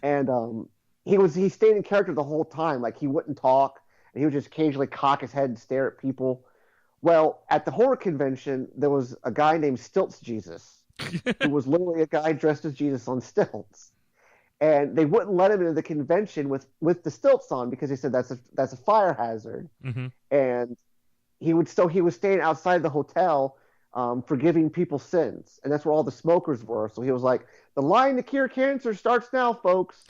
And he stayed in character the whole time. Like, he wouldn't talk, and he would just occasionally cock his head and stare at people. Well, at the horror convention, there was a guy named Stilts Jesus, who was literally a guy dressed as Jesus on stilts. And they wouldn't let him into the convention with the stilts on because they said that's a fire hazard. And he was staying outside the hotel forgiving people's sins. And that's where all the smokers were. So he was like, the line to cure cancer starts now, folks.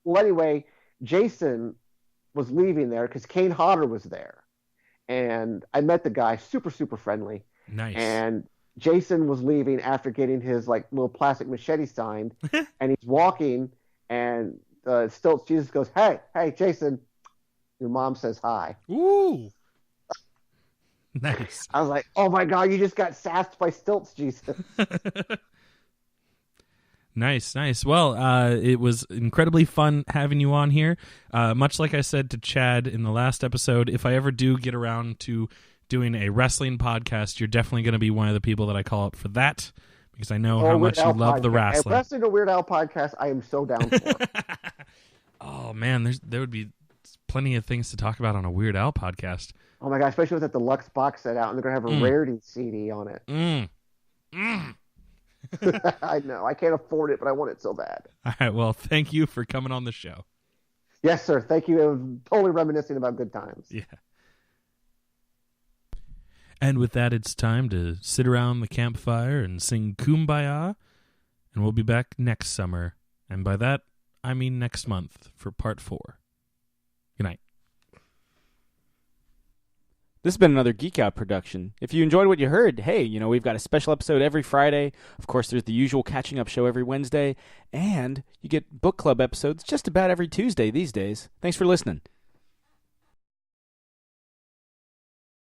Well, anyway, Jason was leaving there because Kane Hodder was there. And I met the guy, super, super friendly. Nice. And Jason was leaving after getting his like little plastic machete signed, and he's walking, and Stilts Jesus goes, "Hey, Jason, your mom says hi." Ooh, nice. I was like, "Oh my god, you just got sassed by Stilts Jesus." Nice. Well, it was incredibly fun having you on here. Much like I said to Chad in the last episode, if I ever do get around to doing a wrestling podcast, you're definitely going to be one of the people that I call up for that, because I know how much you love the wrestling. A Wrestling to Weird Al podcast, I am so down for. Oh man, there would be plenty of things to talk about on a Weird Al podcast. Oh my god, especially with that deluxe box set out, and they're going to have a rarity CD on it. I know, I can't afford it, but I want it so bad. All right, well, thank you for coming on the show. Yes, sir. Thank you. It was totally reminiscing about good times. Yeah. And with that, it's time to sit around the campfire and sing Kumbaya, and we'll be back next summer. And by that, I mean next month for part 4. Good night. This has been another Geek Out production. If you enjoyed what you heard, hey, we've got a special episode every Friday. Of course, there's the usual catching up show every Wednesday, and you get book club episodes just about every Tuesday these days. Thanks for listening.